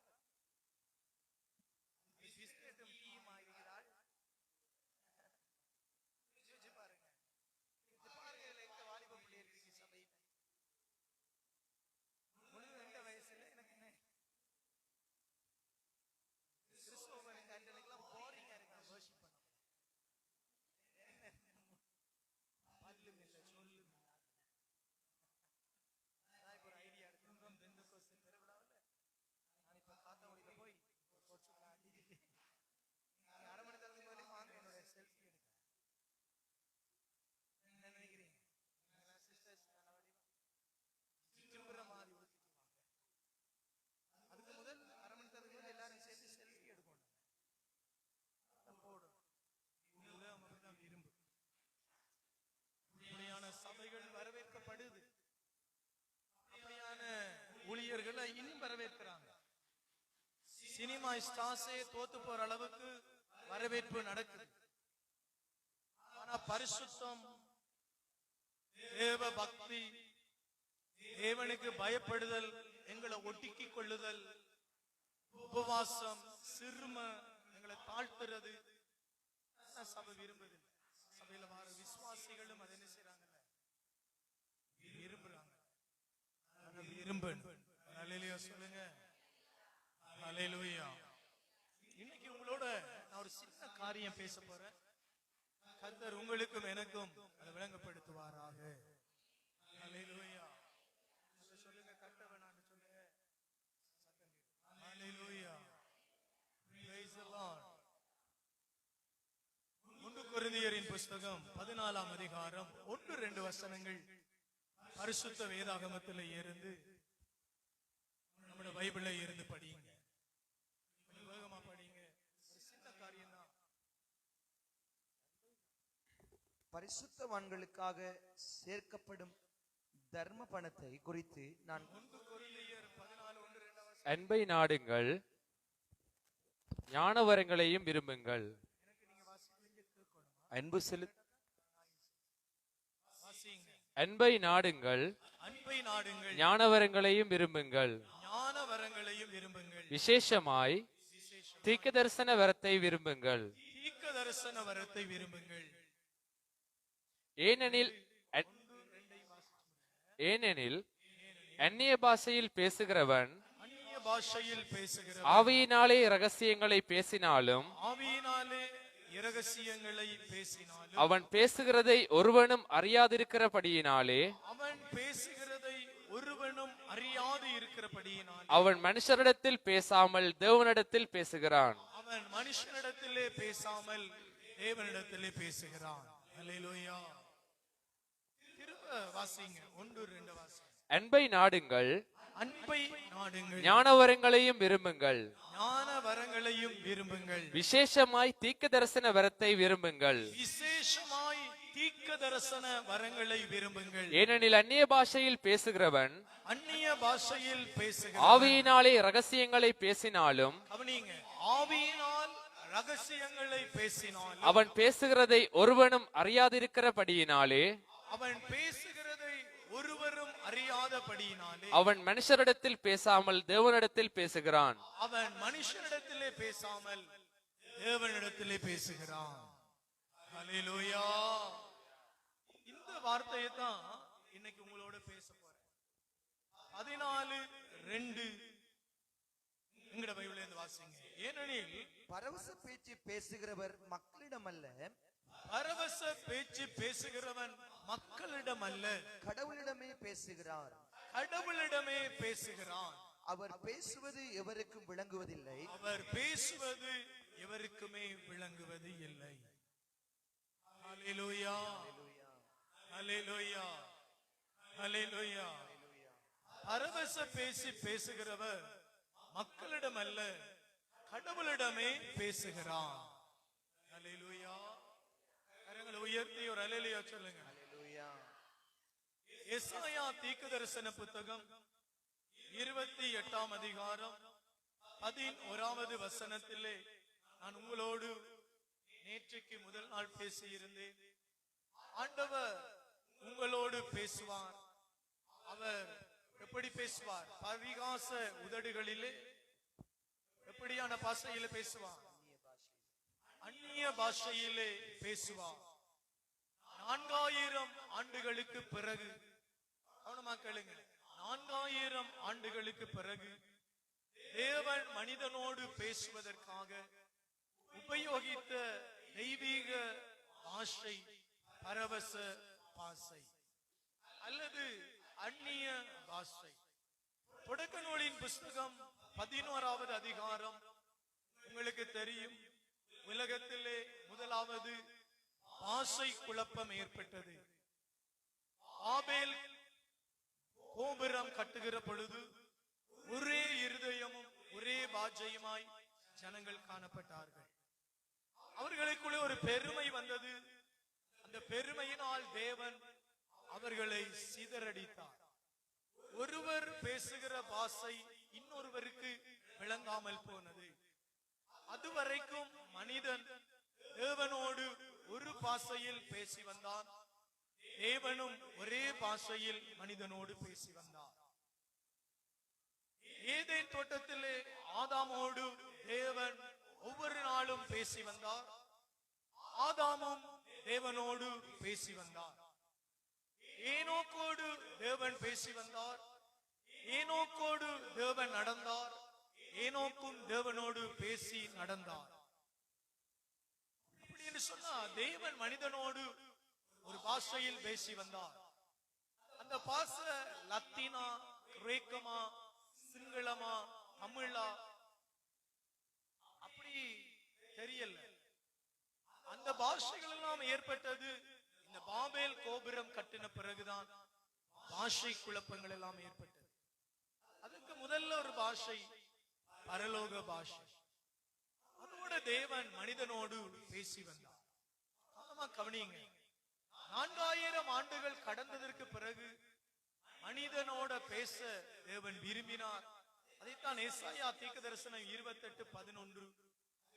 பிஸ்கெட்டும் டீமா இருக்கிறாள். பாருங்க எங்க வாலிப பிள்ளைகள் இருக்கு சபையில். முழு 2 வயசுல எனக்கு என்ன கிறிஸ்தவன் கண்டனுக்கெல்லாம் போரிங்கா இருக்கு. வர்ஷிப் பண்ண பல்லும் இல்லை சொல்லும் இல்லை. நான் இப்ப ஒரு ஐடியா எடுத்துருக்கோம். பெந்தகோஸ்து பெருவிழாவில் நான் இப்ப காத்தாங்குடியில போய் அரை மணி நேரத்துக்கு முதலே வாங்க என்னோட செல்ஃபி எடுக்க. என்ன நினைக்கிறீங்க சிஸ்டர்ஸ்? திரும்புற மாதிரி ஊத்திட்டு வாங்க. அதுக்கு முதல் அரை மணி நேரத்துக்கு முதல் எல்லாரும் சேர்த்து செல்ஃபி எடுக்கணும். போடும் உலகம் அப்படிதான் விரும்பு. இப்படியான சபைகள் வரவேற்கப்படுது. அப்படியான ஊழியர்களை இன்னும் வரவேற்கிறாங்க. சினிமா ஸ்டார்ஸே தோத்து போற அளவுக்கு வரவேற்பு நடக்குது. ஆனா பரிசுத்தம், தேவ பக்தி, தேவனுக்கு பயப்படுதல், எங்களை ஒட்டிக்கி கொள்ளுதல், உபவாசம், சிறும, எங்களை தாழ்த்துறது சபை விரும்புது. சபையில வர விசுவாசிகளும் அதை என்ன செய்யறாங்கல்ல விரும்புறாங்க. ஹல்லேலூயா சொல்லுங்க. ஹல்லேலூயா. இன்னைக்கு உங்களோட நான் ஒரு சின்ன காரியம் பேச போறேன். கர்த்தர் உங்களுக்கும் எனக்கும் அதை விளங்கப்படுத்துவாராக. ஹல்லேலூயா சொல்லுங்க. கட்ட வேணாம்னு சொல்லுங்க. ஹல்லேலூயா. Praise the Lord. 1 கொரிந்தியரின் புஸ்தகம் 14ஆம் அதிகாரம் 1-2 வசனங்கள் பரிசுத்த வேதாகமத்தில் இருந்து நம்முடைய பைபிள்ல இருந்து படியுங்க. வேகமா படிங்க. ஒரு சின்ன காரியம் தான். பரிசுத்தவான்களுக்காக சேர்க்கப்படும் தர்ம பணத்தை குறித்து நான் 1 கொரிந்தியர் 14:1-2 அன்பை நாடுங்கள், ஞானவரங்களையும் விரும்புங்கள். அன்பு அன்பை நாடுங்கள், அன்பை நாடுங்கள், ஞானவரங்களையும் விரும்புங்கள். ஞானவரங்களையும் விரும்புங்கள். விசேஷமாய் தீர்க்கதரிசன வரத்தை விரும்புங்கள். தீர்க்கதரிசன வரத்தை விரும்புங்கள். ஏனெனில் அந்நிய பாஷையில் பேசுகிறவன் ஆவியினாலே ரகசியங்களை பேசினாலும் இரகசியங்களை பேசினாலும் அவன் பேசுகிறதை ஒருவனும் அறியாதிருக்கிறபடியினாலே அவன் மனுஷரிடத்தில் பேசாமல் தேவனிடத்தில் பேசுகிறான். அவன் மனுஷனிடத்திலே பேசாமல் தேவனிடத்திலே பேசுகிறான். அல்லேலூயா. திரும்ப வாசிங்க, 1-2 வாசிங்க. அன்பை நாடுங்கள், அன்பை நாடுங்கள், ஞானவரங்களையும் விரும்புங்கள், ஞான வரங்களையும் விரும்புங்கள், விசேஷமாய் தீர்க்க தரிசன வரத்தை விரும்புங்கள். விசேஷமாய் தீர்க்க தரிசன வரங்களை விரும்புங்கள். ஏனெனில் அந்நிய பாஷையில் பேசுகிறவன் அந்நிய பாஷையில் பேசுகிற ஆவியினாலே ரகசியங்களை பேசினாலும் கவனிங்க, ஆவியினால் ரகசியங்களை பேசினால் அவன் பேசுகிறதை ஒருவனும் அறியாதிருக்கிறபடியினாலே அவன் பேசுகிறதை ஒருவரும் அறியாதபடியினாலே அவன் மனுஷரிடத்தில் பேசாமல் தேவனிடத்தில் பேசுகிறான். அவன் மனுஷனிடத்திலே பேசாமல் தேவனிடத்திலே பேசுகிறான். ஹல்லேலூயா. இந்த வார்த்தையை தான் இன்னைக்கு உங்களோட பேச போறேன். 14:2 எங்கட பைபிள்ல இருந்து வாசிங்க. ஏனெனில் பரவச பேச்சு பேசுகிறவர் மக்களிடம் அல்ல, பரவச பேச்சு பேசுகிறவன் மக்களிடம் அல்ல, கடவுளிடமே பேசுகிறார். கடவுளிடமே பேசுகிறான். அவர் பேசுவது எவருக்கும் விளங்குவதில்லை, அவர் பேசுவது எவருக்குமே விளங்குவது இல்லை. ஹல்லேலூயா, ஹல்லேலூயா, ஹல்லேலூயா. பரவச பேசி பேசுகிறவர் மக்களிடம் அல்ல, கடவுளிடமே பேசுகிறான். ஹல்லேலூயா. கரங்களை உயர்த்தி ஒரு ஹல்லேலூயா சொல்லுங்க. அல்லேலூயா. எசாயா தீர்க்கதரிசன புத்தகம் 28ஆம் அதிகாரம் 11வது வசனத்திலே நான் உங்களோடு நேற்றைக்கு முதல் நாள் பேசியிருந்தேன். ஆண்டவர் உங்களோடு பேசுவார். அவர் எப்படி பேசுவார்? பரிகாச உதடுகளிலே எப்படியான பாஷையிலே பேசுவார்? அந்நிய பாஷையிலே பேசுவார். 4000 ஆண்டுகளுக்கு பிறகு, கவனமா கேளுங்க, 4000 ஆண்டுகளுக்கு பிறகு தேவன் மனிதனோடு பேசுவதற்காக உபயோகித்த தெய்வீக பாஷை பரவச பாஷை அல்லது அந்நிய பாஷை. தொடக்க நூலின் புஸ்தகம் 11வது அதிகாரம் உங்களுக்கு தெரியும். உலகத்திலே முதலாவது பாஷை குழப்பம் ஏற்பட்டது. ஆபேல் கோபுரம் கட்டுகிற பொழுது ஒரே இருதயமும் ஒரே பாஷையுமாய் ஜனங்கள் காணப்பட்டார்கள். அவர்களுக்குள்ளே ஒரு பெருமை வந்தது. அந்த பெருமையினால் தேவன் அவர்களை சிதறடித்தார். ஒருவர் பேசுகிற பாஷை இன்னொருவருக்கு விளங்காமல் போனது. அதுவரைக்கும் மனிதன் தேவனோடு ஒரு பாஷையில் பேசி வந்தான். தேவனும் ஒரே பாஷையில் மனிதனோடு பேசி வந்தார். ஏதேன் தோட்டத்திலே ஆதாமோடு தேவன் ஒவ்வொரு நாளும் பேசி வந்தார். ஆதாமும் தேவனோடு பேசி வந்தார். ஏனோக்கோடு தேவன் பேசி வந்தார். ஏனோக்கோடு தேவன் நடந்தார். ஏனோக்கும் தேவனோடு பேசி நடந்தார். அப்படி என்று சொன்னா தேவன் மனிதனோடு ஒரு பாஷையில் பேசி வந்தார். அந்த பாஷை லத்தீனா, கிரேக்கமா, சிங்களமா, தமிழா அப்படி தெரியல. அந்த பாஷைகள் எல்லாம் ஏற்பட்டது இந்த பாபேல் கோபுரம் கட்டின பிறகுதான். பாஷை குழப்பங்கள் எல்லாம் ஏற்பட்டது. அதுக்கு முதல்ல ஒரு பாஷை பரலோக பாஷை. அதோட தேவன் மனிதனோடு பேசி வந்தார். ஆமா, கவனிங்க. 4000 ஆண்டுகள் கடந்ததற்கு பிறகு மனிதனோட பேச தேவன் விரும்பினார். அதைத்தான் ஏசாயா தீர்க்க தரிசனம் 28:11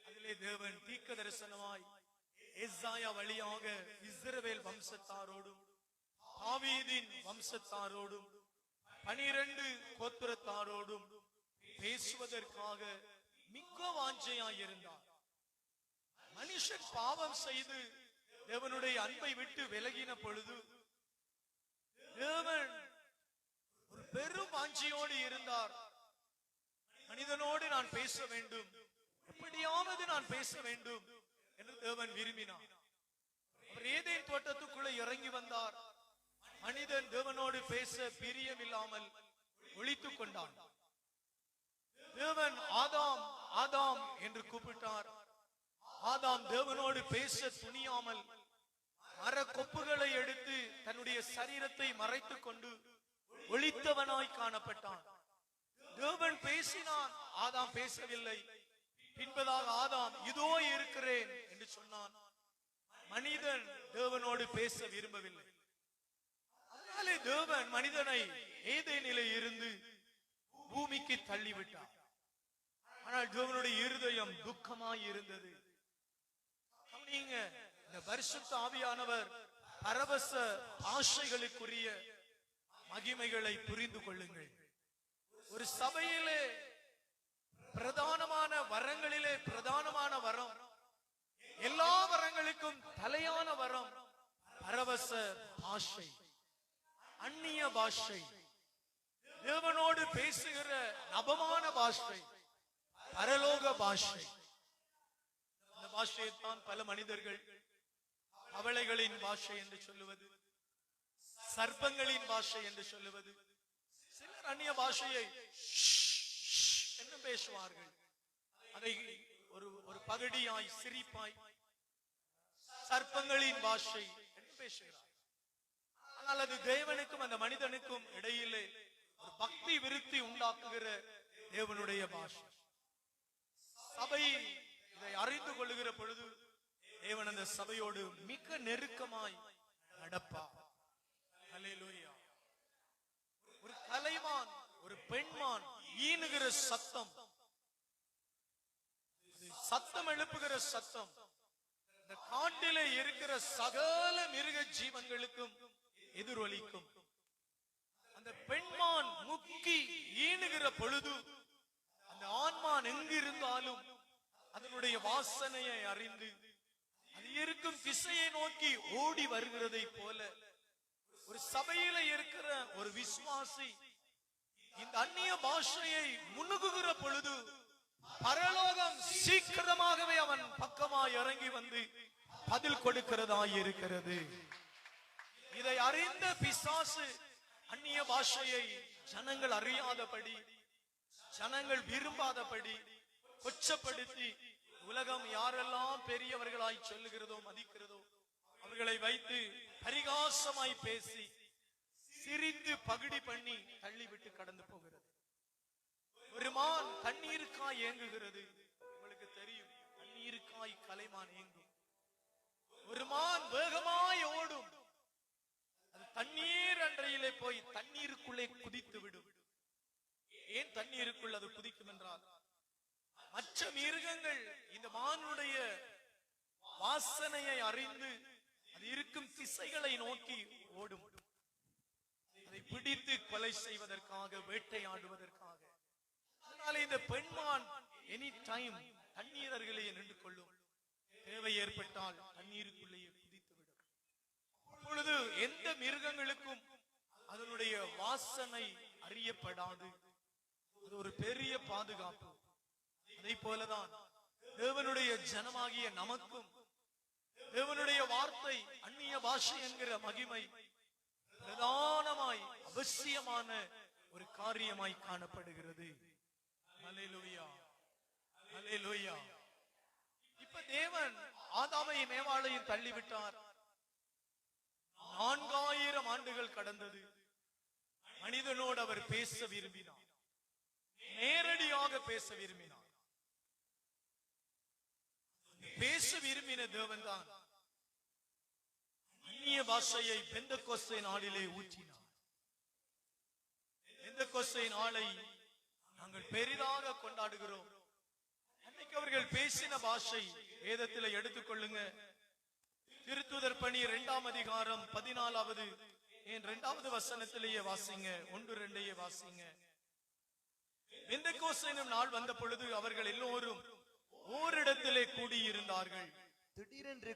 அதிலே தேவன் தீர்க்க தரிசனமாய் ஏசாயா வழியாக இஸ்ரவேல் வம்சத்தாரோடும் தாவீதின் வம்சத்தாரோடும் 12 கோத்திரத்தாரோடும் பேசுவதற்காக மிக்க வாஞ்சையாயிருந்தார். மனுஷன் பாவம் செய்து தேவனுடைய அன்பை விட்டு விலகின பொழுது தேவன் ஒரு பெரும் வாஞ்சையோடு இருந்தார். மனிதனோடு நான் பேச வேண்டும், எப்படியாவது நான் பேச வேண்டும் என்று தேவன் விரும்பினார். அவர் ஏதேன் தோட்டத்துக்குள்ள இறங்கி வந்தார். மனிதன் தேவனோடு பேச பிரியமில்லாமல் ஒளித்துக் கொண்டான். தேவன் ஆதாம் ஆதாம் என்று கூப்பிட்டார். ஆதாம் தேவனோடு பேச துணியாமல் மரக்கொப்புகளை எடுத்து தன்னுடைய சரீரத்தை மறைத்துக் கொண்டு ஒளித்தவனாய் காணப்பட்டான். தேவன் பேசினான், ஆதாம் பேசவில்லை. பின்பதாக ஆதாம் இதோ இருக்கிறேன் என்று சொன்னான். மனிதன் தேவனோடு பேச விரும்பவில்லை. அதனாலே தேவன் மனிதனை ஏதேனிலே இருந்து பூமிக்கு தள்ளிவிட்டார். ஆனால் தேவனுடைய இருதயம் துக்கமாய் இருந்தது. நீங்க இந்த பரிசுத்த ஆவியானவர் பரவச ஆசைகளுக்குரிய மகிமைகளை புரிந்து கொள்ளுங்கள். ஒரு சபையிலே பிரதானமான வரங்களிலே பிரதானமான வரம், எல்லா வரங்களுக்கும் தலையான வரம் பரவச ஆசை, அந்நிய பாஷை, தேவனோடு பேசுகிற நபமான பாஷை, பரலோக பாஷை. இந்த பாஷையைத்தான் பல மனிதர்கள் அவளைகளின் பாஷை என்று சொல்லுவது, சர்ப்பங்களின் பாஷை என்று சொல்லுவது. சிலர் அந்நிய பாஷையை என்று பேசுவார்கள். அதை ஒரு பகடியாய் சிரிப்பாய் சர்ப்பங்களின் பாஷை என்று பேசுகிறார். ஆனால் அது தேவனுக்கும் அந்த மனிதனுக்கும் இடையிலே ஒரு பக்தி விருத்தி உண்டாக்குகிற தேவனுடைய பாஷை. சபை இதை அறிந்து கொள்ளுகிற பொழுது தேவன் அந்த சபையோடு மிக நெருக்கமாய் நடப்பார். அல்லேலூயா. ஒரு கலைமான், ஒரு பெண்மான் ஈனுகிற சத்தம், சத்தம் எழுப்புகிற சத்தம் இந்த காட்டிலே இருக்கிற சகல மிருக ஜீவன்களுக்கும் எதிரொலிக்கும். அந்த பெண்மான் முக்கி ஈனுகிற பொழுது அந்த ஆண்மான் எங்கிருந்தாலும் அதனுடைய வாசனையை அறிந்து அது இருக்கும் திசையை நோக்கி ஓடி வருகிறதை போல ஒரு சபையில இருக்கிற ஒரு விசுவாசி இந்த அந்நிய பாஷையை முன்னுகுகிற பொழுது பரலோகம் சீக்கிரமாகவே அவன் பக்கமாய் இறங்கி வந்து பதில் கொடுக்கிறதாய் இருக்கிறது. இதை அறிந்த பிசாசு அந்நிய பாஷையை ஜனங்கள் அறியாதபடி, ஜனங்கள் விரும்பாதபடி கொச்சப்படுத்தி உலகம் யாரெல்லாம் பெரியவர்களாய் சொல்லுகிறதோ மதிக்கிறதோ அவர்களை வைத்து பரிகாசமாய் பேசி சிரித்து பகுடி பண்ணி தள்ளிவிட்டு கடந்து போகிறது. ஒரு மான் தண்ணீருக்காய் ஏங்குகிறது. உங்களுக்கு தெரியும், தண்ணீருக்காய் கலைமான் ஏங்கும். ஒரு மான் வேகமாய் ஓடும். அது தண்ணீர் அன்றையிலே போய் தண்ணீருக்குள்ளே குதித்து விடும். ஏன் தண்ணீருக்குள் அது குதிக்கும் என்றால் மற்ற மிருகங்கள் இந்த மானுடைய வாசனையை அறிந்து அது இருக்கும் திசைகளை நோக்கி ஓடும். அதை பிடித்து கொலை செய்வதற்காக, வேட்டையாடுவதற்காக. அதனால இந்த பெண்மான் எனி டைம் தண்ணீர் அருகிலேயே நின்று கொள்ளும். தேவை ஏற்பட்டால் தண்ணீருக்குள்ளேயே குதித்துவிடும். அப்பொழுது எந்த மிருகங்களுக்கும் அதனுடைய வாசனை அறியப்படாது. அது ஒரு பெரிய பாதுகாப்பு. அதை போலதான் தேவனுடைய ஜனமாகிய நமக்கும் தேவனுடைய வார்த்தை அந்நிய பாஷை என்கிற மகிமை பிரதானமாய் அவசியமான ஒரு காரியமாய் காணப்படுகிறது. அல்லேலூயா, அல்லேலூயா. இப்ப தேவன் ஆதாமையும் ஏவாளையும் தள்ளிவிட்டார். 4000 ஆண்டுகள் கடந்தது. மனிதனோடு அவர் பேச விரும்பினார், நேரடியாக பேச விரும்பினார். பேச விரும்பின தேவன் தான் அந்நிய பாஷையை பெந்தெக்கோஸ்தே நாளிலே ஊற்றினார். பெந்தெக்கோஸ்தே நாளை நாங்கள் பெரிதாக கொண்டாடுகிறோம். அன்னைக்கு அவர்கள் பேசின பாஷை வேதத்தில் எடுத்துக்கொள்ளுங்க. திருத்துதர் பணி 2ஆம் அதிகாரம் 14வது 2வது வசனத்திலேயே வாசிங்க, 1-2 வாசிங்க. பெந்தெக்கோஸ்தே நாள் வந்த பொழுது அவர்கள் எல்லோரும் ஓரிடத்திலே கூடியிருந்தார்கள். திடீரென்று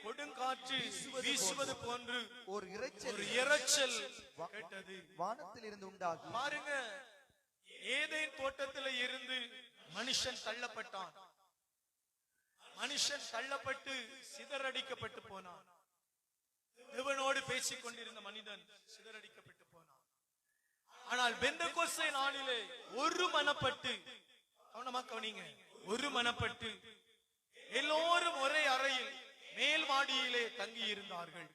கொடுங்காற்று வீசுவது போன்று ஒரு இரைச்சல் கேட்டது. வானத்தில் இருந்து உண்டாகி, பாருங்க, ஏதேன் தோட்டத்திலே இருந்து மனுஷன் தள்ளப்பட்டான். மனுஷன் தள்ளப்பட்டு சிதறடிக்கப்பட்டு போனான். தேவனோடு பேசிக் கொண்டிருந்த மனிதன் சிதறடிக்கப்பட்டு போனான். ஆனால் பெந்தெக்கோஸ்தே நாளிலே ஒரு மனப்பட்டு, கவனமா கவனிங்க, ஒரு மனப்பட்டு எல்லோரும் ஒரே அறையில் மேல் மாடியிலே தங்கி இருந்தார்கள்.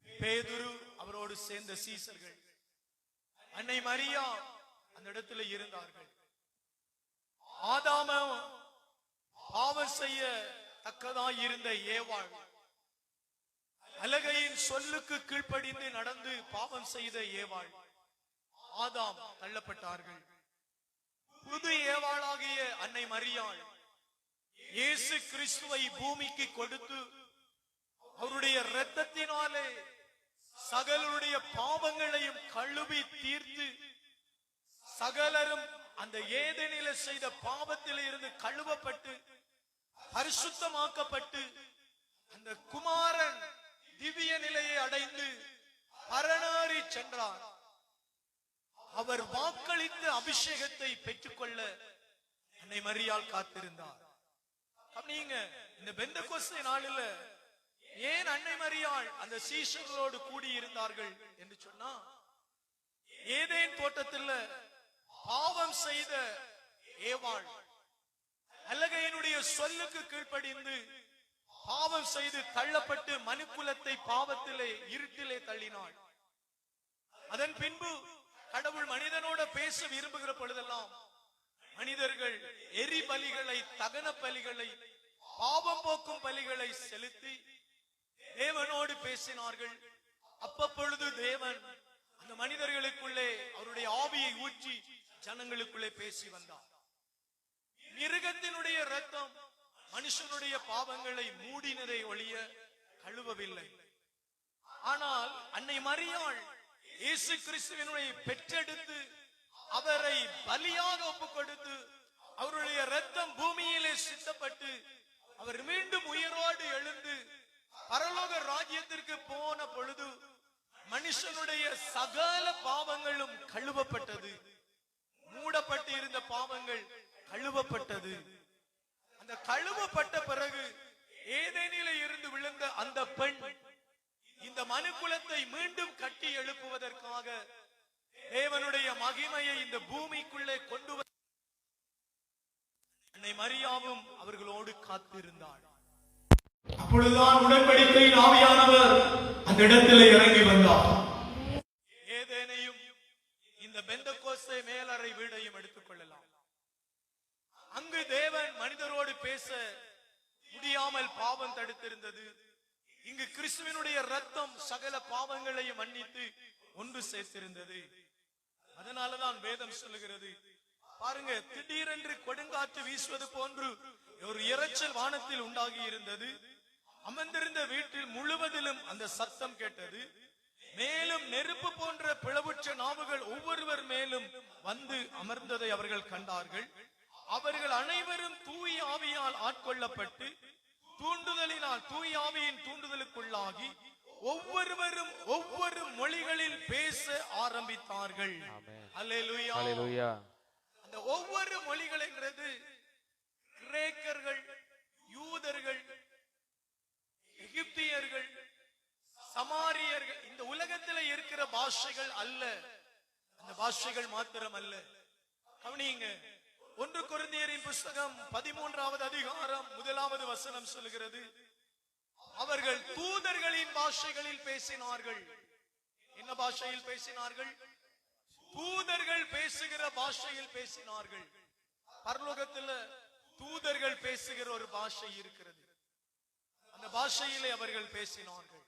பேதுரு அவரோடு சேர்ந்த சீசர்கள், அன்னை மரியா அந்த இடத்துல இருந்தார்கள். ஆதாம பாவம் செய்ய தக்கதாய் இருந்த ஏவாள், அலகையின் சொல்லுக்கு கீழ்ப்படிந்து நடந்து பாவம் செய்த ஏவாள், ஆதாம் தள்ளப்பட்டார்கள். புது ஏவாளாகிய அன்னை மரியாள் இயேசு கிறிஸ்துவை பூமிக்கு கொடுத்து அவருடைய இரத்தத்தினாலே சகலருடைய பாவங்களையும் கழுவி தீர்த்து சகலரும் அந்த ஏதேனில செய்த பாவத்திலே இருந்து கழுவப்பட்டு பரிசுத்தமாக்கப்பட்டு அந்த குமாரன் திவ்ய நிலையை அடைந்து பரநாறி சென்றார். அவர் வாக்களித்த அபிஷேகத்தை பெற்றுக்கொள்ள அன்னை மரியாள் காத்திருந்தார். நீங்க இந்த பெந்தெகோஸ்தே நாளில் ஏன் அன்னை மரியாள் அந்த சீஷர்களோடு கூடி இருந்தார்கள் என்று சொன்னா, ஏதேன் தோட்டத்தில் பாவம் செய்த ஏவாள் அலகையினுடைய சொல்லுக்கு கீழ்ப்படிந்து பாவம் செய்து தள்ளப்பட்டு மனுக்குலத்தை பாவத்திலே இருட்டிலே தள்ளினாள். அதன் பின்பு கடவுள் மனிதனோட பேச விரும்புகிற பொழுதெல்லாம் மனிதர்கள் எரி பலிகளை, தகன பலிகளை, பாவம் போக்கும் பலிகளை செலுத்தி தேவனோடு பேசினார்கள். அப்பொழுது தேவன் அந்த மனிதர்களுக்குள்ளே அவருடைய ஆவியை ஊற்றி ஜனங்களுக்குள்ளே பேசி வந்தார். மிருகத்தினுடைய இரத்தம் மனுஷனுடைய பாவங்களை மூடினதை ஒழிய கழுவவில்லை. ஆனால் அன்னை மரியாள் இயேசு கிறிஸ்துவினுடைய பெற்றெடுத்து அவரை பலியாக ஒப்புக் கொடுத்து அவருடைய இரத்தம் பூமியிலே சித்தப்பட்டு அவர் மீண்டும் உயிரோடு எழுந்து பரலோக ராஜ்யத்திற்கு போன பொழுது மனுஷனுடைய சகல பாவங்களும் கழுவப்பட்டது. மூடப்பட்டு இருந்த பாவங்கள் கழுவப்பட்டது. அந்த கழுவப்பட்ட பிறகு ஏதேனிலே இருந்து விழுந்த அந்த பெண் இந்த மனுக்குலத்தை மீண்டும் கட்டி எழுப்புவதற்காக தேவனுடைய மகிமையை இந்த பூமிக்குள்ளே கொண்டு வர அன்னை மரியாவும் அவர்களோடு காத்திருந்தாள். அப்பொழுதுதான் உடன்படிக்கையின் ஆவியானவர் அந்த இடத்திலே இறங்கி வந்தார். ஏதேனையும் இந்த பெந்தெகோஸ்தே மேலறை வீடையும் எடுத்துக் கொள்ளலாம். அங்கு தேவன் மனிதரோடு பேச முடியாமல் பாவம் தடுத்திருந்தது. இங்கு கிறிஸ்துவினுடைய இரத்தம் சகல பாவங்களையும் மன்னித்து ஒன்று சேர்த்திருந்தது. அதனாலதான் வேதம் சொல்லுகிறது, பாருங்க, திடீரென்று கொடுங்காற்று வீசுவது போன்று ஒரு இரைச்சல் வானத்தில் உண்டாகி இருந்தது. அமர்ந்திருந்த வீட்டில் முழுவதிலும் அந்த சத்தம் கேட்டது. மேலும் நெருப்பு போன்ற பிளவுற்ற நாவுகள் ஒவ்வொருவர் மேலும் வந்து அமர்ந்ததை அவர்கள் கண்டார்கள். அவர்கள் அனைவரும் தூய ஆவியால் ஆட்கொள்ளப்பட்டு தூண்டுதலினால் தூய ஆவியின் தூண்டுதலுக்குள்ளாகி ஒவ்வொருவரும் ஒவ்வொரு மொழிகளில் பேச ஆரம்பித்தார்கள். அல்லேலூயா, அல்லேலூயா. அந்த ஒவ்வொரு மொழிகள்ங்கிறது கிரேக்கர்கள், யூதர்கள், எகிப்தியர்கள், சமாரியர்கள், இந்த உலகத்தில் இருக்கிற பாஷைகள் அல்ல. அந்த பாஷைகள் மாத்திரம் அல்ல. கவனியுங்க, 1 கொரிந்தியரின் புஸ்தகம் 13வது அதிகாரம் 1வது வசனம் சொல்கிறது, அவர்கள் தூதர்களின் பாஷைகளில் பேசினார்கள். என்ன பாஷையில் பேசினார்கள்? தூதர்கள் பேசுகிற பாஷையில் பேசினார்கள். பரலோகத்தில் தூதர்கள் பேசுகிற ஒரு பாஷை இருக்கிறது. அந்த பாஷையிலே அவர்கள் பேசினார்கள்.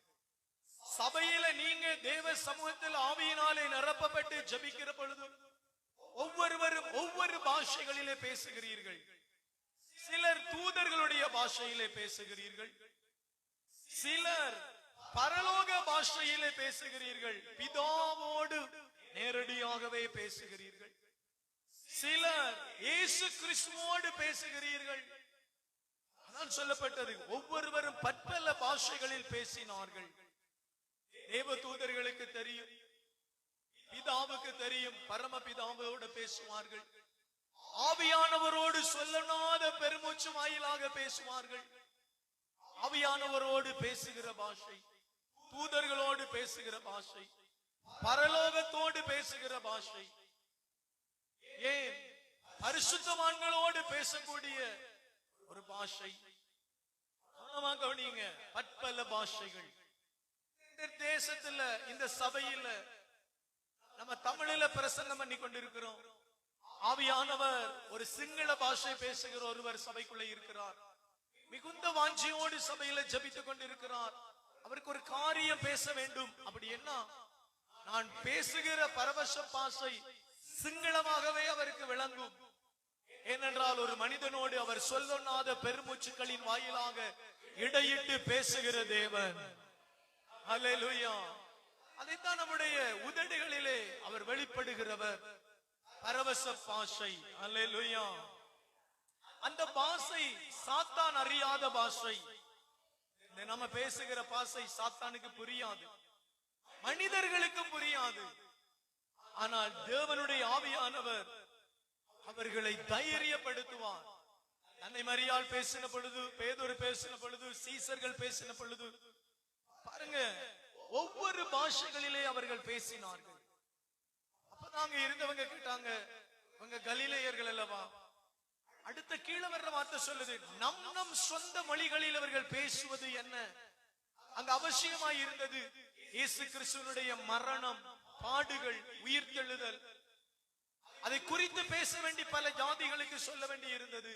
சபையில நீங்க தேவ சமூகத்தில் ஆவியினாலே நிரப்பப்பட்டு ஜெபிக்கிற பொழுது ஒவ்வொருவரும் ஒவ்வொரு பாஷைகளிலே பேசுகிறீர்கள். சிலர் தூதர்களுடைய பாஷையிலே பேசுகிறீர்கள், சிலர் பரலோக பாஷையிலே பேசுகிறீர்கள், பிதாவோடு நேரடியாகவே பேசுகிறீர்கள், சிலர் இயேசு கிறிஸ்துவோடு பேசுகிறீர்கள். அதான் சொல்லப்பட்டது, ஒவ்வொருவரும் பற்பல பாஷைகளில் பேசினார்கள். தேவ தூதர்களுக்கு தெரியும், பிதாவுக்கு தெரியும், பரமபிதாவோடு பேசுவார்கள். ஆவியானவரோடு சொல்லனாத பெருமூச்சு வாயிலாக பேசுவார்கள். ஆவியானவரோடு பேசுகிற பாஷை, தூதர்களோடு பேசுகிற பாஷை, பரலோகத்தோடு பேசுகிற பாஷை, ஏன் பரிசுத்தவான்களோடு பேசக்கூடிய ஒரு பாஷை. கவனமா கவனிங்க, பற்பல பாஷைகள். இந்த தேசத்துல, இந்த சபையில நம்ம தமிழில பிரசங்கம் பண்ணி கொண்டிருக்கிறோம். ஆவியானவர் ஒரு சிங்கள பாஷை பேசுகிற ஒருவர் சபைக்குள்ள இருக்கிறார். மிகுந்த வாஞ்சியோடு சபையில ஜெபித்துக் கொண்டிருக்கிறார். அவருக்கு ஒரு காரியம் பேச வேண்டும். அப்படி என்ன? நான் பேசுகிற பரவச பாஷை சிங்களமாகவே அவருக்கு விளங்கும். ஏனென்றால் ஒரு மனிதனோடு அவர் சொல்லொண்ணாத பெருமூச்சுக்களின் வாயிலாக இடையிட்டு பேசுகிற தேவன். அல்லேலூயா. அதைத்தான் நம்முடைய உதடுகளிலே அவர் வெளிப்படுகிறவர். பரவச பாஷை. அல்லேலூயா. அந்த பாஷை சாத்தான் அறியாத பாஷை. இந்த நம்ம பேசுகிற பாஷை சாத்தானுக்கு புரியாது, மனிதர்களுக்கும் புரியாது. ஆனால் தேவனுடைய ஆவியானவர் அவர்களை தைரியப்படுத்துவார். அன்னை மரியாள் பேசின பொழுது, பேதுரு பேசின பொழுது, சீசர்கள் பேசின பொழுது பாருங்க, ஒவ்வொரு பாஷைகளிலே அவர்கள் பேசினார்கள். அப்பதாங்க இருந்தவங்க கேட்டாங்க, அவங்க கலிலேயர்கள் அல்லவா? அடுத்த கீழே வர்ற வார்த்தை சொல்லுது, நம் சொந்த மொழிகளில் அவர்கள் பேசுவது என்ன? அங்க அவசியமாய் இருந்தது இயேசு கிறிஸ்துவினுடைய மரணம், பாடுகள், உயிர்த்தெழுதல். அதை குறித்து பேச வேண்டி பல ஜாதிகளுக்கு சொல்ல வேண்டி இருந்தது.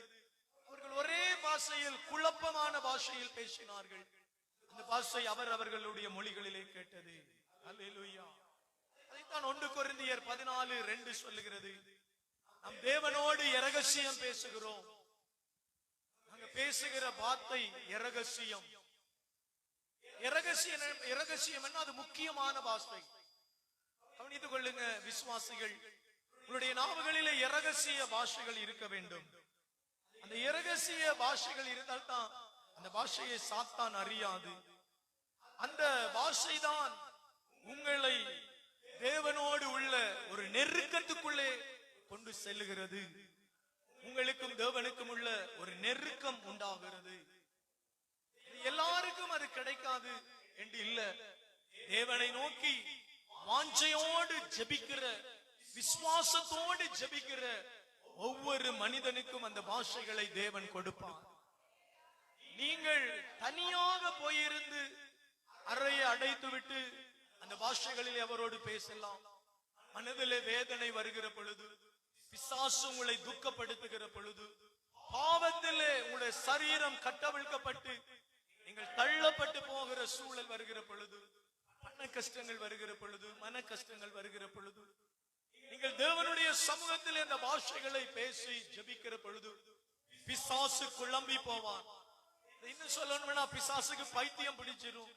அவர்கள் ஒரே பாஷையில், குழப்பமான பாஷையில் பேசினார்கள். அந்த பாஷை அவர்களுடைய மொழிகளிலே கேட்டது. அல்லேலூயா. அதைத்தான் 1 கொரிந்தியர் 14:2 சொல்லுகிறது. நம் தேவனோடு இரகசியம் பேசுகிறோம். நாங்க பேசுகிற வார்த்தை இரகசியம். இரகசியம் என்ன? அது முக்கியமான பாஷை. கவனித்துக் கொள்ளுங்க விசுவாசிகள், உங்களுடைய நாவுகளிலே இரகசிய பாஷைகள் இருக்க வேண்டும். அந்த இரகசிய பாஷைகள் இருந்தால்தான் அந்த பாஷையை சாத்தான் அறியாது. அந்த பாஷை தான் உங்களை தேவனோடு உள்ள ஒரு நெருக்கத்துக்குள்ளே கொண்டு செல்லுகிறது. உங்களுக்கும் தேவனுக்கும் உள்ள ஒரு நெருக்கம் உண்டாகிறது. எல்லாருக்கும் அது கிடைக்காது என்று இல்ல. தேவனை நோக்கி வாஞ்சையோடு ஜெபிக்கிற, விசுவாசத்தோடு ஜெபிக்கிற ஒவ்வொரு மனிதனுக்கும் அந்த பாஷைகளை தேவன் கொடுப்பார். நீங்கள் தனியாக போயிருந்து அறையை அடைத்து விட்டு அந்த பாஷைகளில் அவரோடு பேசலாம். மனதிலே வேதனை வருகிற பொழுது, பிசாசு உங்களை துக்கப்படுத்துகிற பொழுது, பாவத்திலே உங்களுடைய சரீரம் கட்டவிழ்க்கப்பட்டு நீங்கள் தள்ளப்பட்டு போகிற சூழல் வருகிற பொழுது, பண கஷ்டங்கள் வருகிற பொழுது, மன கஷ்டங்கள் வருகிற பொழுது, நீங்கள் தேவனுடைய சமூகத்தில் இந்த பாஷைகளை பேசி ஜெபிக்கிற பொழுது பிசாசு குழம்பி போவான். இன்னும் சொல்லணும்னா பிசாசுக்கு பைத்தியம் பிடிச்சிரும்.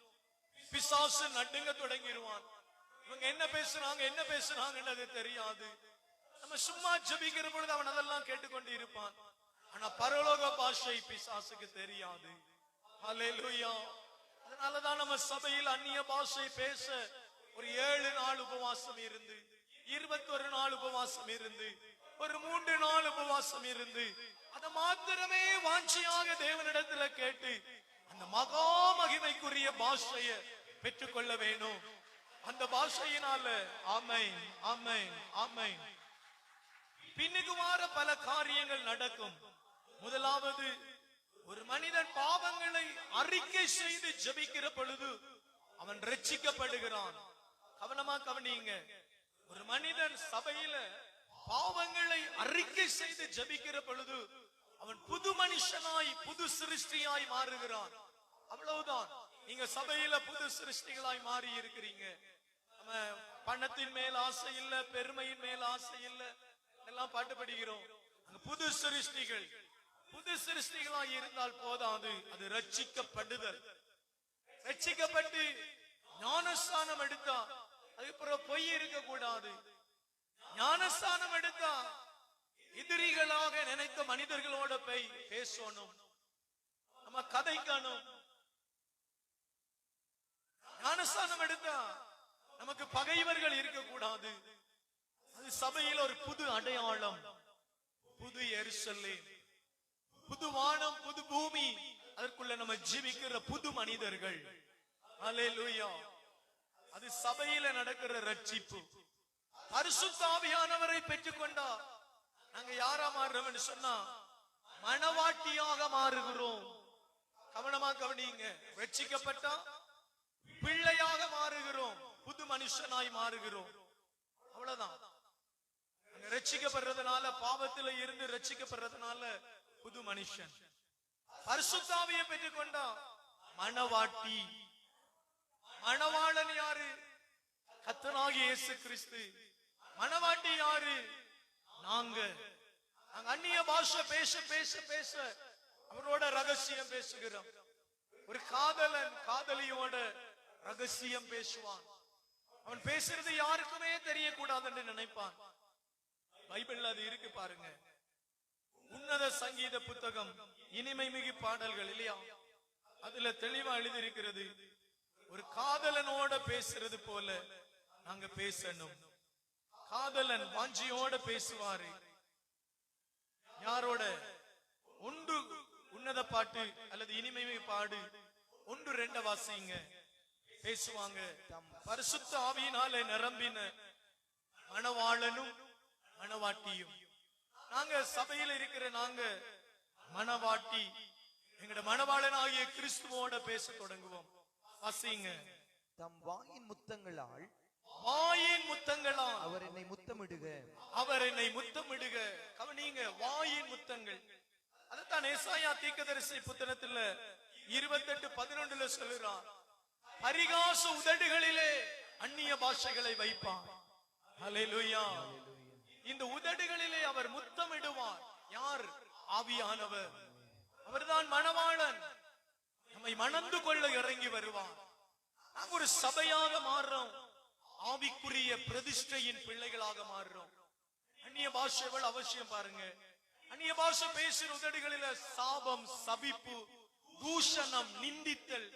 பிசாசு நடுங்க தொடங்கிடுவான். இவங்க என்ன பேசுறாங்கன்றது தெரியாது. நம்ம சும்மா ஜெபிக்கிற பொழுது அவன் அதெல்லாம் கேட்டுக்கொண்டு இருப்பான். ஆனா பரலோக பாஷை பிசாசுக்கு தெரியாது. அல்லேலூயா. அதனாலதான் நம்ம சபையில் அந்நிய பாஷை பேச ஒரு 7 நாள் உபவாசம் இருந்து, 21 நாள் உபவாசம் இருந்து, ஒரு 3 நாள் உபவாசம் இருந்து, அதை மாத்திரமே வாஞ்சியாக தேவனிடத்துல கேட்டு அந்த மகா மகிமைக்குரிய பாஷையை பெற்றுக்கொள்ள வேணும். அந்த பாஷையினால ஆமென், ஆமென், ஆமென். பின்னுக்கு வார பல காரியங்கள் நடக்கும். முதலாவது, ஒரு மனிதன் பாவங்களை அறிக்கை செய்து ஜெபிக்கிற பொழுது அவன் ரட்சிக்கப்படுகிறான். கவனமா கவனிங்க. ஒரு மனிதன் சபையில பாவங்களை அறிக்கை செய்து ஜெபிக்கிற பொழுது அவன் புது மனுஷனாய், புது சிருஷ்டியாய் மாறுகிறான். அவ்வளவுதான். நீங்க சபையில புது சிருஷ்டிகளாய் மாறி இருக்கிறீங்க. நம்ம பணத்தின் மேல் ஆசை இல்ல, பெருமையின் மேல் ஆசை இல்ல, எல்லாம் பாட்டு படிக்கிறோம். அங்க புது சிருஷ்டிகள், புது சிருஷ்டிகளாய் இருந்தால் போதாது, அது ரட்சிக்கப்படுதல். ரட்சிக்கப்பட்டு ஞானஸ்தானம் எடுத்தா அதுக்கப்புறம் பொய் இருக்க கூடாது. ஞானஸ்தானம் எடுத்தா எதிரிகளாக நினைத்த மனிதர்களோட போய் பேசணும், நம்ம கதைக்கணும். ஞானஸ்தானம் எடுத்தா நமக்கு பகைவர்கள் இருக்க கூடாது. அது சபையில் ஒரு புது அடையாளம், புது எருசலேம், புது வானம், புது பூமி, அதற்குள்ள நம்ம ஜீவிக்கிற புது மனிதர்கள். அல்லேலூயா. அது சபையில நடக்கிற ரட்சிப்பு. பரிசுத்த ஆவியானவரை பெற்றுக்கொண்டா நாங்க யாரா மாறுறோம் சொன்னா, மணவாட்டியாக மாறுகிறோம். கவனமா கவனிங்க. ரட்சிக்கப்பட்டா பிள்ளையாக மாறுகிறோம், புது மனுஷனாய் மாறுகிறோம். அவ்வளவுதான். ரட்சிக்கப்படுறதுனால, பாவத்துல இருந்து ரட்சிக்கப்படுறதுனால புது மனுஷன். பரிசுத்த ஆவியை பெற்றுக்கொண்டா மணவாட்டி. மணவாளன் யாரு? கர்த்தராகிய இயேசு கிறிஸ்து. மணவாட்டி யாரு? நாங்க. அந்நிய பாஷை பேச பேச பேச அவரோட ரகசியம் பேசுகிறோம். ஒரு காதலன் காதலியோட ரகசியம் பேசுவான். அவன் பேசுறது யாருக்குமே தெரியக்கூடாது என்று நினைப்பான். பைபிள்ல அது இருக்கு பாருங்க. உன்னத சங்கீத புத்தகம், இனிமை மிகு பாடல்கள் இல்லையா, அதுல தெளிவா எழுதியிருக்கிறது, ஒரு காதலனோட பேசுறது போல நாங்க பேசணும். காதலன் வாஞ்சியோட பேசுவாரு. யாரோட? ஒன்று உன்னத பாட்டு அல்லது இனிமை பாடு 1-2 வாசிங்க. பேசுவாங்க. பரிசுத்த ஆவியினாலே நிரம்பின மணவாளனும் மணவாட்டியும். நாங்க சபையில் இருக்கிற நாங்க மணவாட்டி எங்கட மணவாளனாகிய கிறிஸ்துவோட பேச தொடங்குவோம். வாசிங்க. தம் வாயின் முத்தங்களால், வாயின் முத்தங்களால் அவர் என்னை முத்தமிடுக, அவர் என்னை முத்தமிடுக. கவனிங்க, வாயின் முத்தங்கள். அதைத்தான் ஏசாயா தீர்க்கதரிசி புத்தகத்துல 28:11 சொல்லுறான். பரிகாச உதடுகளிலே அந்நிய பாஷைகளை வைப்பான். ஹல்லேலூயா. இந்த உதடுகளிலே அவர் முத்தமிடுவார். யார்? ஆவியானவர். அவர்தான் மணவாளன். நம்மை மணந்து கொள்ள இறங்கி வருவார். நாங்க ஒரு சபையாக மாறுறோம். ஆவிக்குரிய பிரதிஷ்டையின் பிள்ளைகளாக மாறுறோம். அந்நிய பாஷைகள் அவசியம் பாருங்க. அந்நிய பாஷை பேசுற உதடுகளில சாபம், சபிப்பு, தூஷணம், நிந்தித்தல்,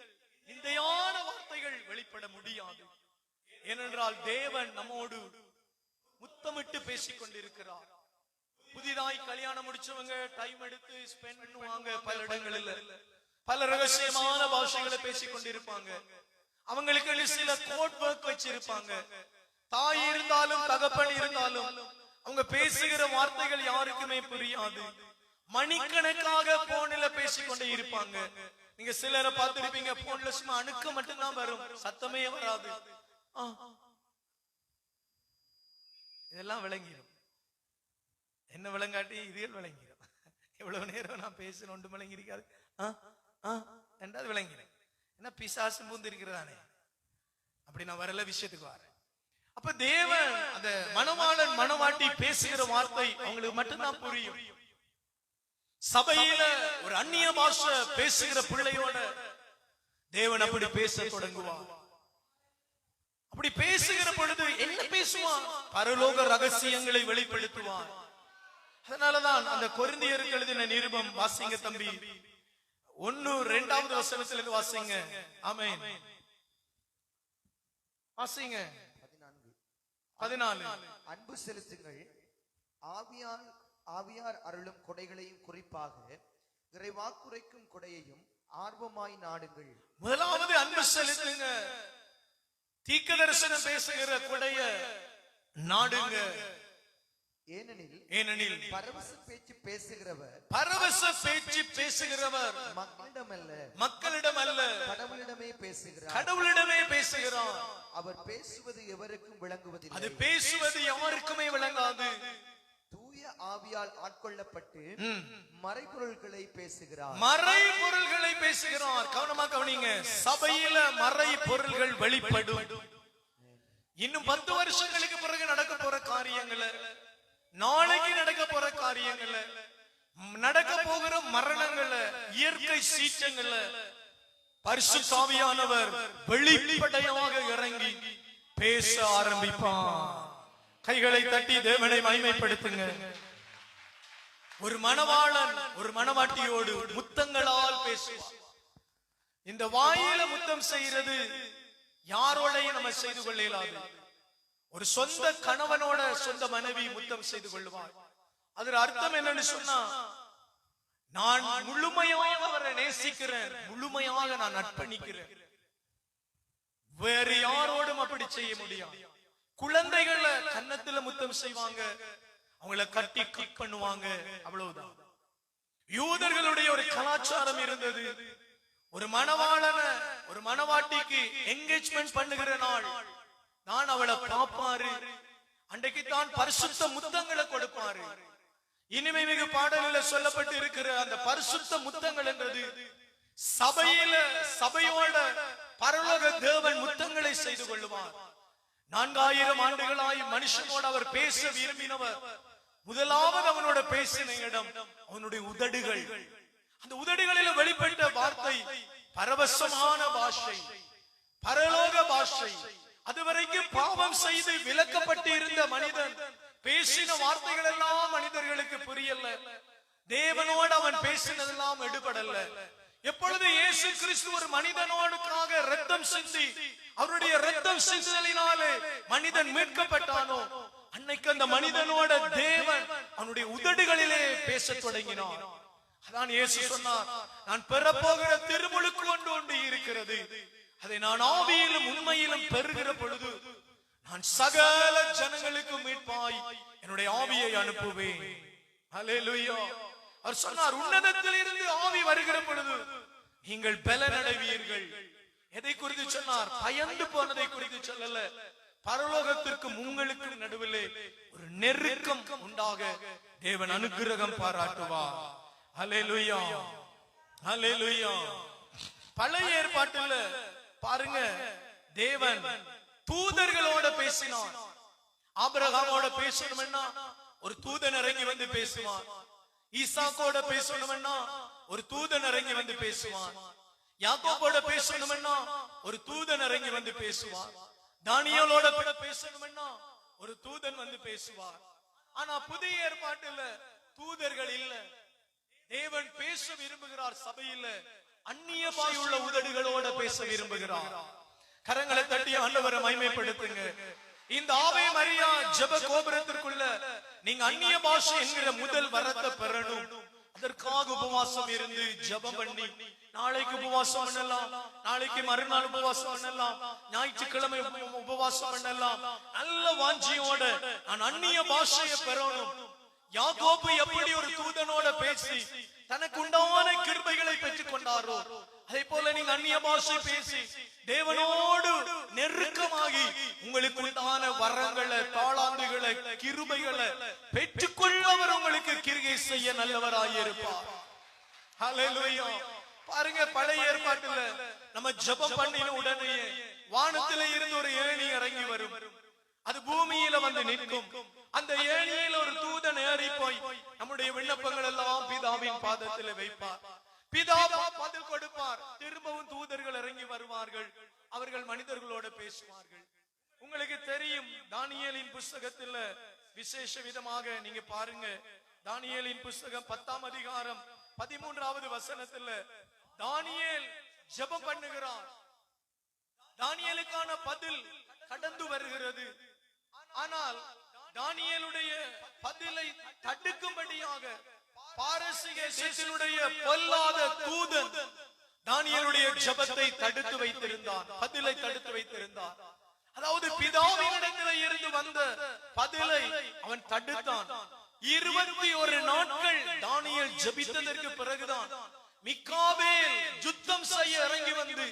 நிந்தையான வார்த்தைகள் வெளிப்பட முடியாது. ஏனென்றால் தேவன் நம்மோடு முத்தமிட்டு பேசிக் கொண்டிருக்கிறார். புதிதாய் கல்யாணம் முடிச்சவங்க டைம் எடுத்து ஸ்பெண்ட் பண்ணுவாங்க பல இடங்களில். பல ரகசியமான பாஷைகளை பேசிக் கொண்டிருப்பாங்க. அவங்களுக்கு சில கோட் ஒர்க் வச்சிருப்பாங்க. தாய் இருந்தாலும் தகப்பன் இருந்தாலும் அவங்க பேசுகிற வார்த்தைகள் யாருக்குமே புரியாது. மணிக்கணக்காக போன்ல பேசிக்கொண்டே இருப்பாங்க. நீங்க சிலரை பார்த்திருப்பீங்க, போன்ல சும்மா அணுக்க மட்டும்தான் வரும், சத்தமே வராது. இதெல்லாம் விளங்கிடும். என்ன விளங்காட்டி இதுகள் விளங்கிடும். எவ்வளவு நேரம் நான் பேசணும் ஒன்று விளங்கி இருக்காது. ரெண்டாவது விளங்கிடும். என்ன பிசாசு பூந்து இருக்கிறதானே. அப்படி நான் வரல, விஷயத்துக்கு வரேன். அப்ப தேவன் அந்த மணவாளன் மணவாட்டி பேசுகிற வார்த்தை அவங்களுக்கு மட்டும்தான் புரியும். சபையில ஒரு அந்நிய பாஷை பேசுகிற பிள்ளையோட தேவன் அப்படி பேச தொடங்குவார். அப்படி பேசுகிற பொழுது என்ன பேசுவான்? பரலோக ரகசியங்களை வெளிப்படுத்துவான். அதனாலதான் அந்த கொரிந்தியருக்கு எழுதின நிருபம் வாசிங்க தம்பி, 1-2 வசனத்திலிருந்து வாசிங்க. ஆமென். வாசிங்க. 14. அன்பு செலுத்துங்கள், ஆவியார் அருளும் கொடைகளையும், குறிப்பாக இறைவாக்குரைக்கும் கொடையையும் ஆர்வமாய் நாடுங்கள். முதலாவது அன்பு செலுத்துங்க. தீர்க்க தரிசனம் பேசுகிற கொடைய நாடுங்க. ஏனெனில் பரவச பேச்சு பேசுகிறவர் மக்களிடம் அல்ல கடவுளிடமே பேசுகிறார். அவர் பேசுவது எவருக்கும் விளங்குவதில்லை. அது பேசுவது யாருக்குமே விளங்காது. தூய ஆவியால் ஆட்கொள்ளப்பட்டு மறைபொருள்களை பேசுகிறார். கவனமா கவனிங்க. சபையில மறை பொருள்கள் வெளிப்படும். இன்னும் 10 வருஷங்களுக்கு பிறகு நடக்க போற காரியங்களை, நாளைக்கு நடக்க போற காரியங்களை, நடக்க போகிற மரணங்களை, இயற்கை சீற்றங்களை பரிசுத்த ஆவியானவர் வெளிப்படையாக இறங்கி பேச ஆரம்பிப்பார். கைகளை தட்டி தேவனை மகிமைப்படுத்துங்க. ஒரு மணவாளன் ஒரு மணவாட்டியோடு முத்தங்களால் பேசுவார். இந்த வாயில முத்தம் செய்யறது யாரோடையும் நம்ம செய்து கொள்ள இயலாது. ஒரு சொந்த கணவனோட சொந்த மனைவி முத்தம் செய்து கொள்வார். அதன் அர்த்தம் என்னன்னு சொன்னா, நான் முழுமையாக அவரை நேசிக்கிறேன், முழுமையாக நான் அர்ப்பணிக்கிறேன். வேறு யாரோடும் அப்படி செய்ய முடியாது. குழந்தைகளை கன்னத்துல முத்தம் செய்வாங்க, அவங்கள கட்டி கிக் பண்ணுவாங்க, அவ்வளவுதான். யூதர்களுடைய ஒரு கலாச்சாரம் இருந்தது. ஒரு மணவாளன ஒரு மணவாட்டிக்கு என்கேஜ்மெண்ட் பண்ணுகிற நாள் நான் அவளை பாப்பாரு, அன்றைக்கு தான் பரிசுத்த முத்தங்களை கொடுப்பாரு. இனிமை மிகு பாடலில் சொல்லப்பட்டு இருக்கிற அந்த பரிசுத்த முத்தங்கள் என்றது சபையோட பரலோக தேவன் முத்தங்களை செய்து கொள்ளுவார். 4000 ஆண்டுகளாய் மனுஷனோடு அவர் பேச விரும்பினவர். முதலாவது அவனோட பேசின இடம் அவனுடைய உதடுகள். அந்த உதடுகளில் வெளிப்பட்ட வார்த்தை பரவசமான பாஷை, பரலோக பாஷை. அதுவரைக்கும் பாவம் செய்து விலக்கப்பட்டு இருந்த மனிதன் பேசின வார்த்தைகள் எல்லாம் மனிதர்களுக்கு புரியல. தேவனோடு அவன் பேசினதெல்லாம் எடுபடல. எப்பொழுது இயேசு கிறிஸ்து ஒரு மனிதனோடுக்காக ரத்தம் சிந்தி அவருடைய ரத்தம் சிந்துதலினாலே மனிதன் மீட்கப்பட்டானோ, அன்னைக்கு அந்த மனிதனோட தேவன் அவனுடைய உதடுகளிலே பேசத் தொடங்கினான். அதான் இயேசு சொன்னார், நான் பெறப்போகிற திருமுழுக்கு ஒன்று இருக்கிறது, அதை நான் ஆவியிலும் உண்மையிலும் பெறுகிற பொழுது நான் சகல ஜனங்களுக்கு மீட்பாய் என்னுடைய ஆவியை அனுப்புவேன். அல்லேலூயா. அவர் சொன்னார், உன்னதத்தில் இருந்து ஆவி வருகிற பொழுது நீங்கள் பலனடைவீர்கள். எதை குறித்து சொன்னார்? பயந்து போனதை குறித்து சொல்லல. பரலோகத்திற்கும் உங்களுக்கு நடுவிலே ஒரு நெருக்கம் உண்டாக தேவன் அனுக்கிரகம் பாராட்டுவார். அல்லேலூயா, அல்லேலூயா. பழைய ஏற்பாட்டுல பாருங்க, தேவன் தூதர்களோட பேசினார். ஆபிரகாமோட பேசணும்னா ஒரு தூதன் இறங்கி வந்து பேசுவான். ஈசாக்கோட பேசணும்னா ஒரு தூதன் இறங்கி வந்து பேசுவான். யாக்கோபோட பேசணும்னா ஒரு தூதன் இறங்கி வந்து பேசுவான். தானியேலோட பேசணும்னா ஒரு தூதன் வந்து பேசுவார். ஆனா புதிய ஏற்பாட்டுல தூதர்கள் இல்ல. தேவன் பேச விரும்புகிறார். சபையில அந்நிய பாயுள்ள உதடுகளோட பேச விரும்புகிறார். கரங்களை தட்டி ஆண்டவரை மகிமைப்படுத்துங்க. இந்த ஆவே மரியா ஜெப கோபுரத்திற்குள்ள நீங்க அந்நிய பாஷை என்கிற முதல் வரத்தை பெறணும். அதற்காக உபவாசம் இருந்து ஜெபம் பண்ணி, நாளைக்கு உபவாசம் பண்ணலாம், நாளைக்கு மறுநாள் உபவாசம் பண்ணலாம், ஞாயிற்றுக்கிழமை உபவாசம் பண்ணலாம். நல்ல வாஞ்சியோட நான் அந்நிய பாஷையை பெறணும். யாக்கோபு எப்படி ஒரு தூதனோட பேசி தனக்கு உண்டான கிருபைகளை பெற்றுக் கொண்டாரோ, அதே போல நீங்க அந்நிய பாஷை பேசி தேவனோடு நெருக்கமாகி உங்களுக்கு உண்டான வரங்களை, தாளாந்துகளை, கிருபைகளை பெற்றுக்கொள்ளவர் உங்களுக்கு கிருகை செய்ய நல்லவராயிருப்பார். ஹல்லேலூயா. பாருங்க, பழைய ஏற்பாட்டுல நம்ம ஜெபம் பண்ணின உடனே வானத்தில இருந்து ஒரு ஏணி இறங்கி வரும். அது பூமியில வந்து நிற்கும். அந்த ஏணியில ஒரு தூதன் ஏறி போய் நம்முடைய விண்ணப்பங்கள் எல்லாம் பிதாவின் பாதத்தில் வைப்பார். பிதா பதில் கொடுப்பார். திரும்பவும் தூதர்கள் இறங்கி வருவார்கள். அவர்கள் மனிதர்களோட பேசுவார்கள். உங்களுக்கு தெரியும், தானியேலின் புஸ்தகத்துல விசேஷ விதமாக நீங்க பாருங்க. தானியேலின் புஸ்தகம் 10ஆம் அதிகாரம் 13வது வசனத்துல தானியேல் ஜெபம் பண்ணுகிறார். தானியேலுக்கான பதில் கடந்து வருகிறது. ஆனால் தானியேலுடைய பதிலை தடுக்கும்படியாக பாரசீக தேசத்தினுடைய பொல்லாத தூதன் தானியேலுடைய ஜெபத்தை தடுத்து வைத்திருந்தான், பதிலை தடுத்து வைத்திருந்தான். அதாவது பிதாவினிடத்தில் இருந்து வந்த பதிலை அவன் தடுத்தான். 21 நாட்கள் தானியேல் ஜெபித்ததற்கு பிறகுதான் மிகாவேல் யுத்தம் செய்ய இறங்கி வந்து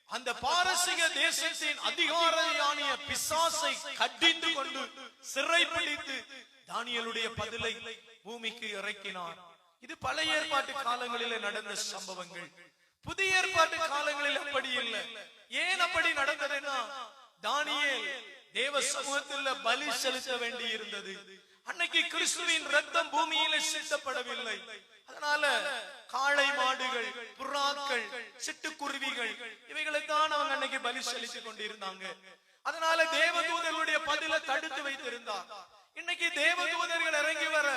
அந்த பாரசீக தேசத்தின் அதிகாரியான பிசாசை கடிந்து கொண்டு சிறைப்பிடித்து தானியேலுடைய பதிலை பூமிக்கு இறக்கினார். இது பழைய ஏற்பாட்டு காலங்களில் நடந்த சம்பவங்கள். புதிய ஏற்பாட்டு காலங்களில் அப்படி இல்லை. ஏன் அப்படி நடந்ததுன்னா, தானியேல் தேவ சமூகத்தில் பலி செலுத்த வேண்டி இருந்தது. அன்னைக்கு கிறிஸ்துவின் ரத்தம் பூமியில சிந்தப்படவில்லை. அதனால காளை மாடுகள், புறாக்கள், சிட்டுக்குருவிகள் இவைகளைத்தான் அவங்க அன்னைக்கு பலி செலுத்திக் கொண்டிருந்தாங்க. அதனால தேவதூதர்களுடைய பதிலை தடுத்து வைத்திருந்தார். இன்னைக்கு தேவதூதர்கள் இறங்கி வர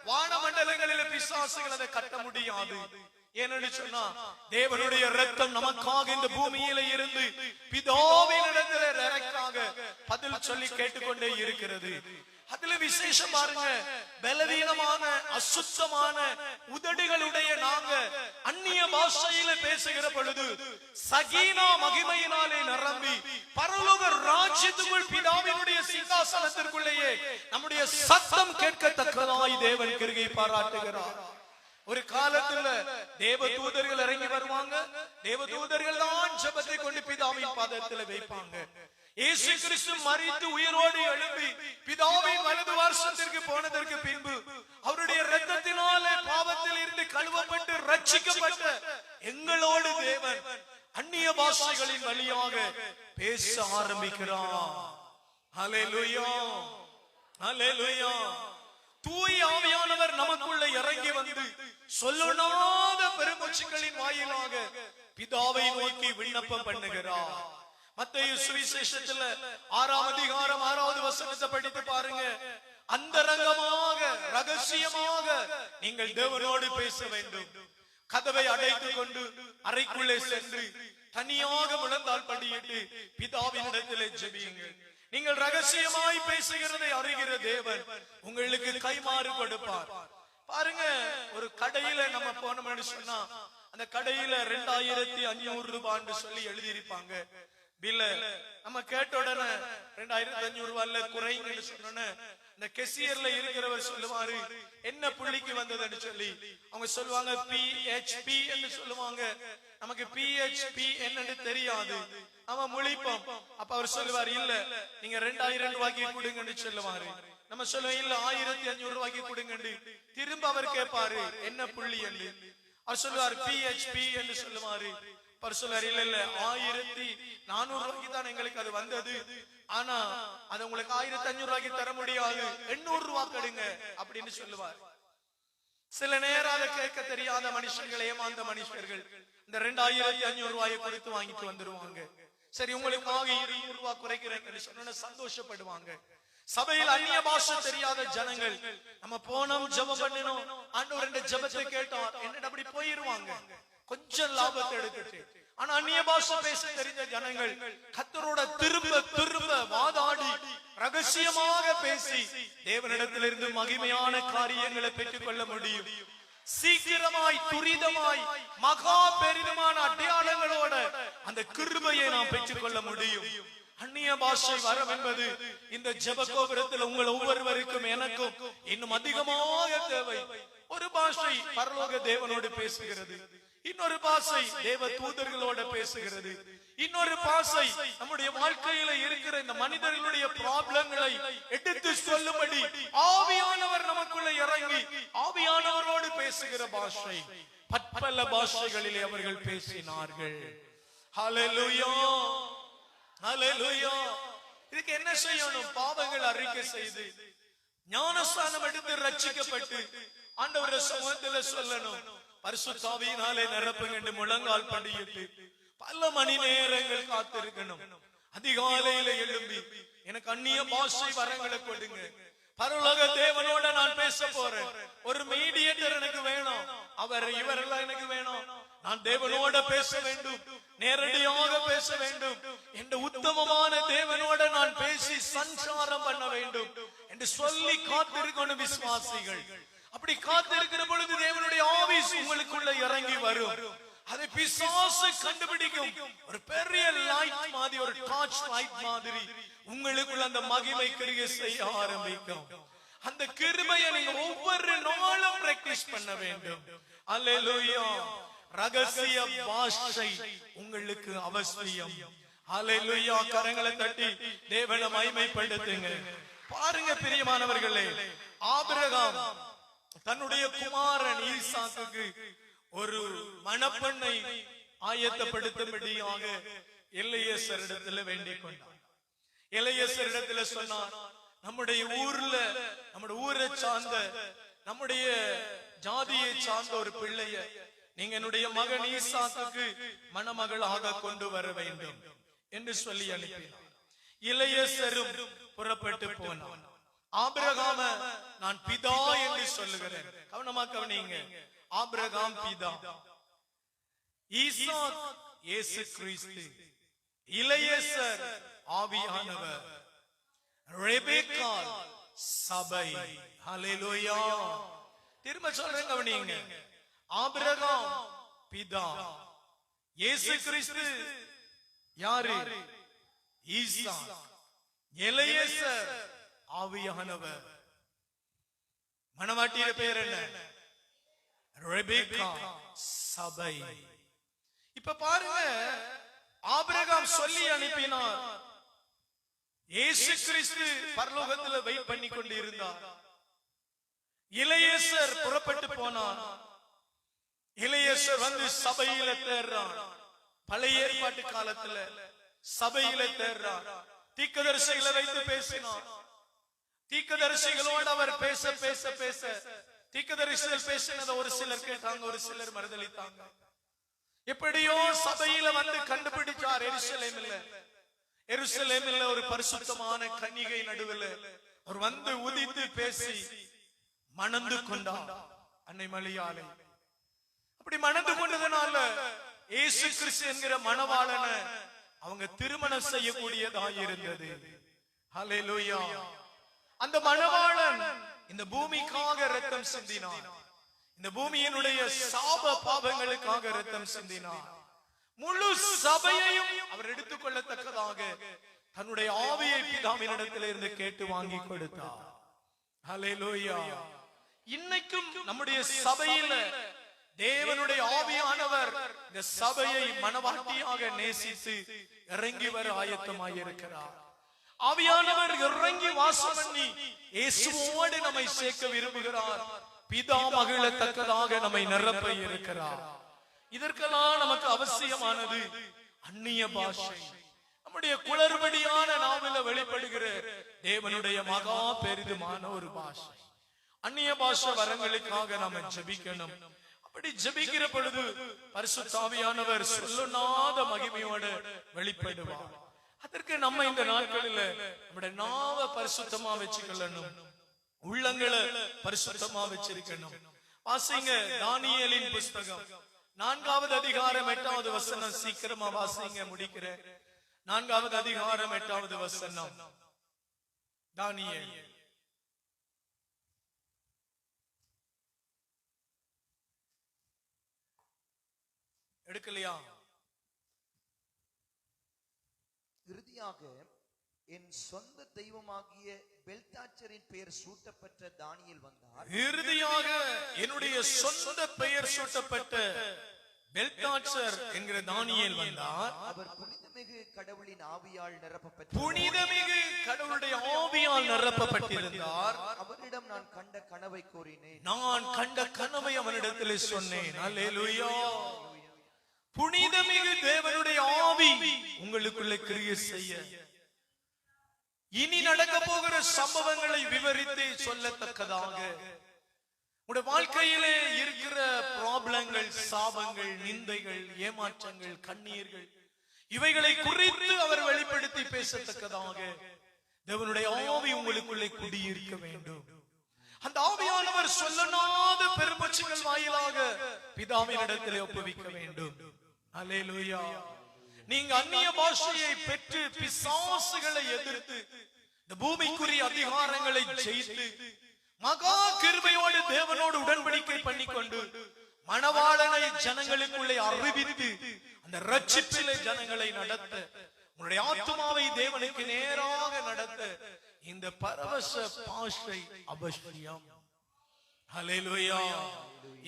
வானமண்டலங்களில் பிசாசுகள் அதை கட்ட முடியாது. ஏன்னு சொன்னா, தேவனுடைய ரத்தம் நமக்காக இந்த பூமியில இருந்து பிதாவின் இடத்துல இறக்காக பதில் சொல்லி கேட்டுக்கொண்டே இருக்கிறது. அதுல விசேஷம் பாருங்க, பலவீனமான அசுத்தமான உதடுகளுடைய நாங்க அந்நிய பாஷையில பேசுகிற பொழுது சகீனா மகிமையினாலே நிரம்பி பரலோக ராஜ்யத்துக்குள் பிதாவினுடைய சிங்காசனத்திற்குள்ளேயே நம்முடைய சத்தம் கேட்கத்தக்கதாய் தேவன் கிருபை பாராட்டுகிறார். ஒரு காலத்துல தேவ தூதர்கள் இறங்கி வருவாங்க. தேவ தூதர்கள் தான் ஜெபத்தை கொண்டு பிதாவின் பாதத்துல வைப்பாங்க. இயேசு கிறிஸ்து மரித்து உயிரோடு எழும்பி பிதாவின் வலது வருஷத்திற்கு போனதற்கு பின்பு அவருடைய இரத்தத்தினாலே பாவத்தில் இருந்து கழுவப்பட்டு ரட்சிக்கப்பட்ட எங்களோடு தேவன் அந்நிய பாஷைகளின் வழியாக பேச ஆரம்பிக்கிறார். ஹல்லேலூயா, ஹல்லேலூயா. தூய ஆவியானவர் நமக்குள்ள இறங்கி வந்து சொல்லொண்ணாத பெருமூச்சுகளின் வாயிலாக பிதாவை நோக்கி விண்ணப்பம் பண்ணுகிறார். மத்தேயு சுவிசேஷத்துல 6ஆம் அதிகாரம் 6வது வசனத்தை படித்து பாருங்க. அந்தரங்கமாக ரகசியமாக நீங்கள் தேவனோடு பேச வேண்டும். கதவை அடைத்துக் கொண்டு அறைக்குள்ளே சென்று தனியாக முழந்தால் படியிட்டு பிதாவினிடத்திலே ஜெபியுங்கள். நீங்கள் ரகசியமாய் பேசுகிறதை அறிகிற தேவன் உங்களுக்கு கைமாறு கொடுப்பார். பாருங்க, ஒரு கடையில நம்ம போனோம்னு சொன்னா அந்த கடையில 2500 ரூபான்னு சொல்லி எழுதியிருப்பாங்க. பில்ல நம்ம கேட்ட உடனே 2500 ரூபாய்ல குறைங்கன்னு சொன்னோன்னே இந்த கெசியர்ல இருக்கிறவர் சொல்லுவாரு என்ன புள்ளிக்கு வந்ததுன்னு சொல்லி. அவங்க சொல்லுவாங்க PHP என்று சொல்லுவாங்க. நமக்கு PHP என்னன்னு தெரியாது, அவன் முழிப்போம். அப்ப அவர் சொல்லுவார் இல்ல நீங்க 2000 ரூபாய்க்கு கொடுங்கன்னு சொல்லுவாரு. நம்ம சொல்லுவோம் இல்ல 1500 ரூபாய்க்கு கொடுங்கன்னு. திரும்ப அவர் கேட்பாரு என்ன புள்ளி என்று. அவர் சொல்லுவார் PHP என்று சொல்லுவாரு. அவர் சொல்லுவார் இல்ல இல்ல 1400 ரூபாய்க்கு தான் எங்களுக்கு அது வந்தது, ஆனா அது உங்களுக்கு 1500 ரூபாய்க்கு தர முடியாது, 800 ரூபாய் கடுங்க அப்படின்னு சொல்லுவார். சில நேரம் அதை கேட்க தெரியாத மனுஷர்கள், ஏமாந்த மனுஷர்கள் இந்த 2500 ரூபாயை கொடுத்து வாங்கிட்டு வந்துருவாங்க. சரி உங்களுக்காக 200 ரூபாய் குறைக்கிறேன் சொன்ன சந்தோஷப்படுவாங்க. சபையில் அந்நிய பாஷை தெரியாத ஜனங்கள் நம்ம போனோம் ஜெபம் பண்ணினோம் ஆண்டவர் இந்த ஜெபத்தை கேட்டோம் என்னடா அப்படி போயிருவாங்க கொஞ்சம் லாபத்தை எடுத்துட்டு. ஆனா அந்நிய பாஷை பேச தெரிஞ்ச ஜனங்கள் கர்த்தரோட திரும்ப திரும்ப வாதாடி ரகசியமாக பேசி தேவனிடத்திலிருந்து மகிமையான காரியங்களை பெற்றுக் கொள்ள முடியும். சீக்கிரமாய் துரிதமாய் மகா பெரிதமான அடையாளங்களோட அந்த கிருபையை நாம் பெற்றுக் கொள்ள முடியும். அந்நிய பாஷை வரம் என்பது இந்த ஜெப கோபுரத்தில் உங்கள் ஒவ்வொருவருக்கும் எனக்கும் இன்னும் அதிகமாக தேவை. ஒரு பாஷை பரலோக தேவனோடு பேசுகிறது, இன்னொரு பாஷை தேவ தூதர்களோட பேசுகிறது, இன்னொரு பாஷை நம்முடைய வாழ்க்கையில இருக்கிற இந்த மனிதர்களுடைய ப்ராப்ளங்களை எடுத்து சொல்லும்படி ஆவியானவர் நமக்குள்ள இறங்கி ஆவியானவரோடு பேசுகிற பாஷை. பற்பல பாஷைகளிலே அவர்கள் பேசினார்கள். ஹல்லேலூயா, ஹல்லேலூயா. இதுக்கு என்ன செய்யணும்? பாவங்கள் அறிக்கை செய்து ஞானஸ்நானம் எடுத்து ரட்சிக்கப்பட்டு ஆண்டவருடைய சமூகத்துல சொல்லணும். பரிசுத்த ஆவியினாலே நிரப்புங்க என்று முழங்கால் படியிட்டு பல மணி நேரங்கள் காத்திருக்கணும். அதிகாலையில எழும்பி எனக்கு அந்நிய பாஷை வரங்களை கொடுங்க, பரலோக தேவனோட நான் பேச போறேன், ஒரு மீடியேட்டர் எனக்கு வேணும், அவர் இவரெல்லாம் எனக்கு வேணும், நான் தேவனோட பேச வேண்டும், நேரடியாக பேச வேண்டும், என்ற உத்தமமான தேவனோட நான் பேசி சஞ்சாரம் பண்ண வேண்டும் என்று சொல்லி காத்திருக்கணும் விசுவாசிகள். அப்படி காத்திருக்கிற பொழுது தேவனுடைய ஆவி உங்களுக்குள்ள இறங்கி வரும். அதை பிசாசு கண்டுபிடிக்கும். ஒரு பெரிய லைட் மாதிரி, ஒரு டார்ச் லைட் மாதிரி உங்களுக்குள்ள அந்த மகிமை கிரியை செய்ய ஆரம்பிக்கும். அந்த கிருபையை நீங்க ஒவ்வொரு நாளும் பிராக்டிஸ் பண்ண வேண்டும். அல்லேலூயா. ரகசிய பாஷை உங்களுக்கு அவசியம். அல்லேலூயா. கரங்களை தட்டி தேவனை மகிமைப்படுத்துங்க. பாருங்க பிரியமானவர்களே, ஆபிரகாம் தன்னுடைய குமாரன் ஈசாக்குக்கு ஒரு மணப்பெண்ணை ஆயத்தப்படுத்தும்படியாக எலியேசரிடத்துல வேண்டிக் கொண்டார். எலியேசரிடத்துல சொன்னார், நம்முடைய ஊர்ல நம்முடைய ஊரை சார்ந்த நம்முடைய ஜாதியை சார்ந்த ஒரு பிள்ளைய நீங்க என்னுடைய மகன் ஈசாக்குக்கு மணமகளாக கொண்டு வர வேண்டும் என்று சொல்லி அனுப்பினார். எலியேசரும் புறப்பட்டு போனான். ஆபிரகாம நான் பிதா என்று சொல்லுகிறேன். கவனமா கவனிங்க. ஆபிரகாம் பிதா, ஈசாக் இயேசு கிறிஸ்து, எலியேசர் ஆவியானவர், ரெபெக்கா சபை. ஹல்லேலூயா. திரும்ப சொல்றேன் கவனிங்க. ஆபிரகாம் பிதா, இயேசு கிறிஸ்து யாரு? ஈசாக், எலியேசர் ஆவியானவர். மணவாட்டிய பேர் என்ன? ரெபெக்கா சபை. இப்ப பாருங்க, ஆபிரகாம் சொல்லி அனுப்பினார். இயேசு கிறிஸ்து பரலோகத்துல வெயிட் பண்ணி கொண்டு இருந்தார். இளையேசர் புறப்பட்டு போனார். இளையேசர் வந்து சபையில தேர்றான். பழைய ஏற்பாட்டு காலத்துல சபையில தேர்றான். தீர்க்கதரிசிகளை வைத்து பேசினார். தீர்க்கதரிசிகளோடு அவர் பேச பேச பேச தீர்க்கதரிசிகள் பேசினதை ஒரு சிலர் கேட்டாங்க, ஒரு சிலர் மறுதளித்தாங்க. எப்படியோ சபையில வந்து கண்டுபிடிச்சார். எருசலேமில் ஒரு பரிசுத்தமான கன்னிகை நடுவில் அவர் வந்து உதித்து பேசி மணந்து கொண்டார் அன்னை மரியாளை. அப்படி மணந்து கொண்டதனால இயேசு கிறிஸ்து என்கிற மணவாளனை அவங்க திருமணம் செய்யக்கூடியதாக இருந்தது. ஹல்லேலூயா. அந்த மணவாளன் இந்த பூமிக்காக இரத்தம் சிந்தினார். இந்த பூமியினுடைய சாப பாவங்களுக்காக இரத்தம் சிந்தினார். முழு சபையையும் அவர் எடுத்துக்கொள்ளத்தக்கதாக தன்னுடைய ஆவியை பிதாவினிடத்தில் இருந்து கேட்டு வாங்கி கொடுத்தார். ஹல்லேலூயா. இன்னைக்கும் நம்முடைய சபையில தேவனுடைய ஆவியானவர் இந்த சபையை மனவாட்டியாக நேசித்து இறங்கி வர ஆயத்தமாயிருக்கிறார். ஆவியானவர் இறங்கி வாசம் பண்ணி இயேசுவோடு நம்மை சேர்க்க விரும்புகிறார். பிதா மகிழத்தக்கதாக நம்மை நிரப்ப இருக்கிறார். இதற்கெல்லாம் நமக்கு அவசியமானது அந்நிய பாஷை. நம்முடைய குளறுபடியான நாவில வெளிப்படுகிற தேவனுடைய மகா பெரிதுமான ஒரு பாஷை. அந்நிய பாஷை வரங்களுக்காக நாம ஜெபிக்கணும். அப்படி ஜெபிக்கிற பொழுது பரிசுத்த ஆவியானவர் சொல்லனாத மகிமையோடு வெளிப்படுவார். அதற்கு நம்ம இந்த நாட்களில் நம்முடைய நாவ பரிசுத்தமா வச்சுக்கொள்ளணும், உள்ளங்களை பரிசுத்தமா வச்சிருக்கணும். வாசிங்க தானியேலின் புஸ்தகம் 4வது அதிகாரம் 8வது வசனம். சீக்கிரமா வாசிங்க, முடிக்கிற 4வது அதிகாரம் 8வது வசனம். தானியேல் எடுக்கலையா? இறுதியாக என் சொந்த தெய்வமாகிய பெல்தாச்சரின் பெயர் சூட்டப்பட்ட தானியேல் வந்தார். இறுதியாக என்னுடைய சொந்த பெயர் சூட்டப்பட்ட பெல்தாச்சர் என்கிற தானியேல் வந்தார். அவர் புனிதமிகு கடவுளின் ஆவியால் நிரப்பப்பட்ட புனிதமிகு கடவுளுடைய ஆவியால் நிரப்பப்பட்டிருந்தார். அவரிடம் நான் கண்ட கனவை கூறினேன். நான் கண்ட கனவை அவனிடத்தில் சொன்னேன். அல்லேலூயா. புனிதமிகு தேவனுடைய ஆவி உங்களுக்குள்ளே கிரியை செய்ய, இனி நடக்க போகிற சம்பவங்களை விவரித்து சொல்லத்தக்கதாக, உடைய வாழ்க்கையிலே இருக்கிற ப்ராப்ளங்கள், சாபங்கள், நிந்தைகள், ஏமாற்றங்கள், கண்ணீர்கள், இவைகளை குறித்து அவர் வெளிப்படுத்தி பேசத்தக்கதாக தேவனுடைய ஆவி உங்களுக்குள்ளே குடியிருக்க வேண்டும். அந்த ஆவியானவர் சொல்லனாத பெருமூச்சுகள் வாயிலாக பிதாவின் இடத்திலே ஒப்புவிக்க வேண்டும். அல்லேலூயா. நீங்க அந்நிய பாஷையை பெற்று பிசாசுகளை எதிர்த்து இந்த பூமிக்குரிய அதிகாரங்களை ஜெயித்து மகா கிருபையோடு தேவனோடு உடன்படிக்கை பண்ணிக்கொண்டு மணவாளனை ஜனங்களுக்குள்ளே அறிவித்து அந்த ரட்சிப்பிலே ஜனங்களை நடத்த, உங்களுடைய ஆத்துமாவை தேவனுக்கு நேராக நடத்த இந்த பரவச பாஷை அவசியம். ஹல்லேலூயா.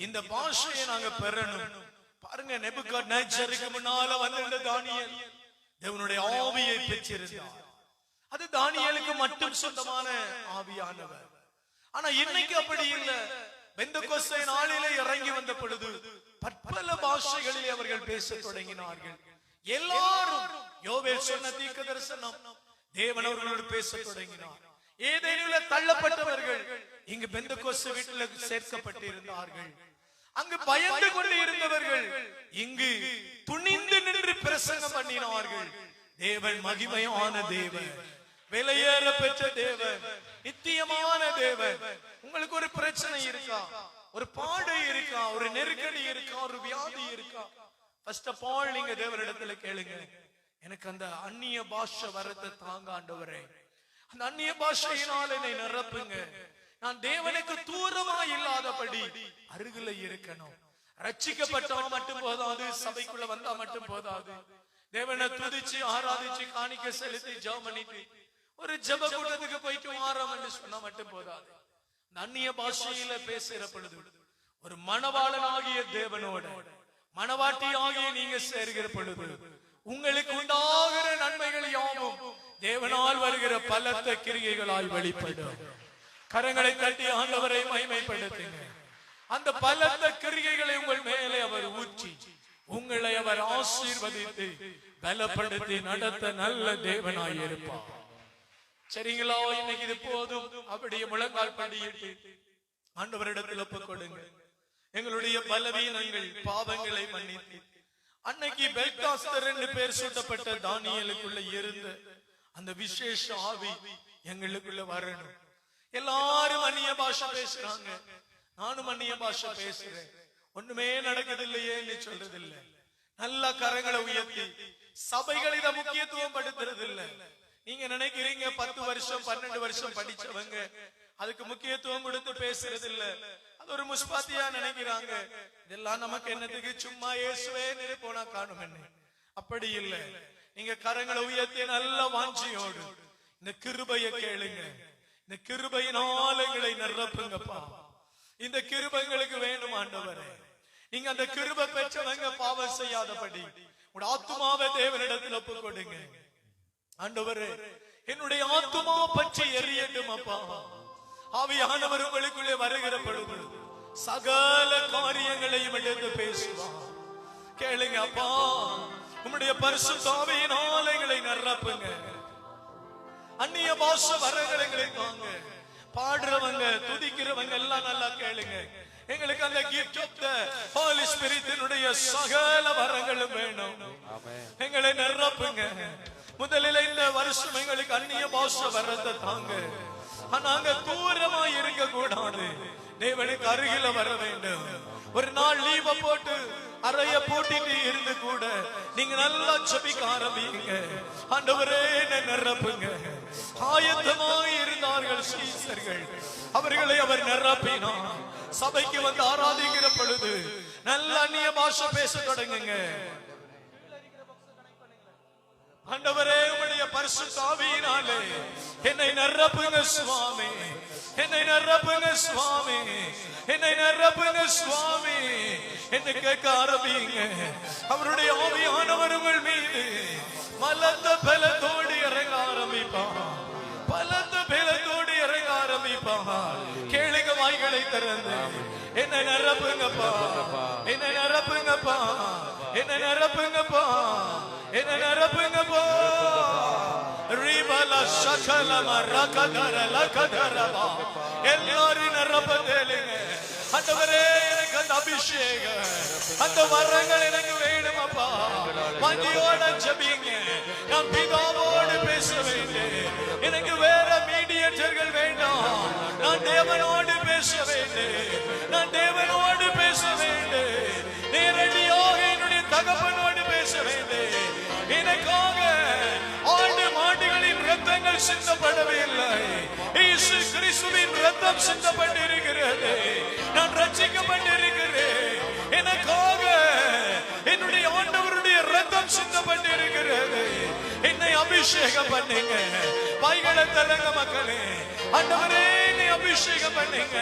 இந்த பாஷையை நாங்க பெறணும். பாருங்க, நேபுகாத்நேச்சருக்கு முன்னால வந்த தானியேல் தேவனுடைய ஆவியை பெற்றிருந்தார். அது தானியேலுக்கு மட்டும் சொந்தமான ஆவியானவர். ஆனா இன்னைக்கு அப்படி இல்ல. பெந்தெகோஸ்தே நாளிலே இறங்கி வந்த பொழுது பற்பல பாஷைகளிலே அவர்கள் பேசத் தொடங்கினார்கள். எல்லாரும் யோவேல் சொன்ன தீர்க்க தரிசனம் தேவன் அவர்களோடு பேசத் தொடங்கினார். ஏதேனுல தள்ளப்பட்டவர்கள் இங்கு பெந்தெகோஸ்தே வீட்டில் சேர்க்கப்பட்டிருந்தார்கள். அங்கு பயந்து கொண்டு இருந்தவர்கள் இங்கு துணிந்து நின்று பிரசங்கம் பண்ணினார்கள். தேவன் மகிமையான தேவன், விலையேற பெற்ற தேவன், நித்தியமான தேவன். உங்களுக்கு ஒரு பிரச்சனை இருக்கா, ஒரு பாடு இருக்கா, ஒரு நெருக்கடி இருக்கா, ஒரு வியாதி இருக்கா, ஃபர்ஸ்ட் ஆஃப் ஆல் நீங்க தேவனிடத்துல கேளுங்க, எனக்கு அந்த அந்நிய பாஷை வரத்தை தாங்க ஆண்டவரே, அந்த அந்நிய பாஷையினால் என்னை நிரப்புங்க. நான் தேவனுக்கு தூரமா இல்லாதபடி அருகில இருக்கணும். ரட்சிக்கப்பட்டா மட்டும் போதாது, சபைக்குள்ள வந்தா மட்டும் போதாது. தேவனை துதிச்சு ஆராதிச்சு காணிக்க செலுத்தி ஜெபம் பண்ணிட்டு ஒரு ஜெப கூட்டத்துக்கு போயிட்டு ஆறாம் என்று சொன்னா மட்டும் போதாது. அந்நிய பாஷையில பேசுற பொழுது ஒரு மணவாளனாகிய தேவனோட மணவாட்டியாகிய நீங்க சேர்கிற பொழுது உங்களுக்கு உண்டாகிற நன்மைகள் யாவும் தேவனால் வருகிற பலத்த கிரியைகளால் வெளிப்படும். கரங்களை தட்டி ஆண்டவரை மகிமைப்படுத்துங்க. அந்த பலத்த கிரியைகளை உங்கள் மேலே அவர் ஊற்றி உங்களை அவர் ஆசீர்வதித்து பலப்படுத்தி நடத்த நல்ல தேவனாய் இருப்பார். சரிங்களா? இன்னைக்கு இது போதும். அப்படியே முழங்கால் படியிட்டு ஆண்டவரிடத்தில் ஒப்புக் கொடுங்க. எங்களுடைய பலவீனங்கள் பாவங்களை மன்னித்து அன்னைக்கு பெல்காஸ்தர் 2 பேர் சூட்டப்பட்ட தானியேலுக்குள்ள இருந்த அந்த விசேஷ ஆவி எங்களுக்குள்ள வரணும். எல்லாரும் அந்நிய பாஷை பேசுறாங்க, நானும் அந்நிய பாஷை பேசுறேன், ஒண்ணுமே நடக்குதில்லையே சொல்றது இல்ல. நல்ல கரங்களை உயர்த்தி சபைகள் இதை முக்கியத்துவம் படுத்துறது இல்ல. நீங்க நினைக்கிறீங்க 10 வருஷம் 12 வருஷம் படிச்சவங்க அதுக்கு முக்கியத்துவம் கொடுத்து பேசுறது இல்ல, அது ஒரு முஸ்பாத்தியா நினைக்கிறாங்க. இதெல்லாம் நமக்கு என்னத்துக்கு, சும்மா இயேசுவே போனா காணும் என்ன. அப்படி இல்ல. நீங்க கரங்களை உயர்த்தி நல்ல வாஞ்சியோடு இந்த கிருபையை கேளுங்க. இந்த கிருபையினால் எங்களை நிரப்புங்கப்பா. இந்த கிருபைங்களுக்கு வேணும் ஆண்டவரே. நீங்க அந்த கிருபை பெற்றவங்க பாவம் செய்யாதபடி உங்க ஆத்துமாவை தேவனிடத்தில் ஒப்புக் கொடுங்க. ஆண்டவரே, என்னுடைய ஆத்துமா பற்றி எரியட்டும் அப்பா. ஆவியானவர் உங்களுக்குள்ளே வருகிற பொழுது சகல காரியங்களையும் எடுத்து பேசுவார். கேளுங்க அப்பா, உம்முடைய பரிசுத்த ஆவியினால் எங்களை நிரப்புங்க. அந்நிய பாஷை வரங்களை தாங்க. பாடுறவங்க துதிக்கிறவங்க எல்லாம் நல்லா கேளுங்க. எங்களுக்கு அந்த gift of the Holy Spirit-னுடைய சகல வரங்களும் வேணும். எங்களை நிரப்புங்க. முதலில் இந்த வருஷம் எங்களுக்கு அந்நிய பாஷை வரத்தை தாங்க. நாங்க தூரமா இருக்க கூடாது, தேவனுக்கு அருகில வர வேண்டும். ஒரு நாள் லீவ போட்டு அறைய போட்டிட்டு இருந்து கூட நீங்க நல்லா ஜெபிக்க ஆரம்பிங்க. ஆண்டவரே என்னை நிரப்புங்க. ஆயத்தமாய் இருந்தார்கள் சீசர்கள், அவர்களை அவர் நிரப்பினார். சபைக்கு வந்து ஆராதிக்கிற பொழுது நல்ல அந்நிய பாஷை பேச தொடங்குங்க. ஆண்டவரே, உம்முடைய பரிசுத்த ஆவியினாலே என்னை நிரப்புங்க சுவாமி, என்னை நிரப்புங்க சுவாமி, என்னை நிரப்புங்க சுவாமி என்று கேட்க ஆரம்பிங்க. அவருடைய ஆவியானவர் உங்கள் மீது பலத்த பலத்தோடு இறங்க ஆரம்பிப்பார். பலத்த பலத்தோடு இறங்க ஆரம்பிப்பார். கேளுங்க வாய்களை திறந்து, என்னை நிரப்புங்கப்பா, என்னை நிரப்புங்கப்பா, என்னை நிரப்புங்கப்பா, என்னை நிரப்புங்கப்பா. ரிபல சகலம ரகதர லகதரபா. எல்லாரும் நிரப்ப தேளுங்க. ஆண்டவரே, எனக்கு அந்த அபிஷேகம், அந்த வரங்கள் எனக்கு வேணும் அப்பா. மந்தியோட ஜெபிங்க. நான் பிதாவோடு பேச வேண்டும். எனக்கு வேற மீடியேட்டர்கள் வேண்டாம். நான் தேவனோடு பேச வேண்டும். நான் தேவனோடு பேச வேண்டும். நேரடியாக என்னுடைய தகப்பனோடு பேச வேண்டும். எனக்காக ஆண்டு மாடுகளின் ரத்தங்கள் சிந்தப்படவில்லை, இயேசு கிறிஸ்துவின் ரத்தம் சிந்தப்பட்டிருக்கிறது. நான் ரட்சிக்கப்பட்டிருக்கிறேன். எனக்காக என்னுடைய ஆண்டவருடைய ரத்தம் சிந்தப்பட்டிருக்கிறது. என்னை அபிஷேகம் பண்ணுங்க. வாய்களை தலங்க மக்களே. ஆண்டவரே, என்னை அபிஷேகம் பண்ணுங்க.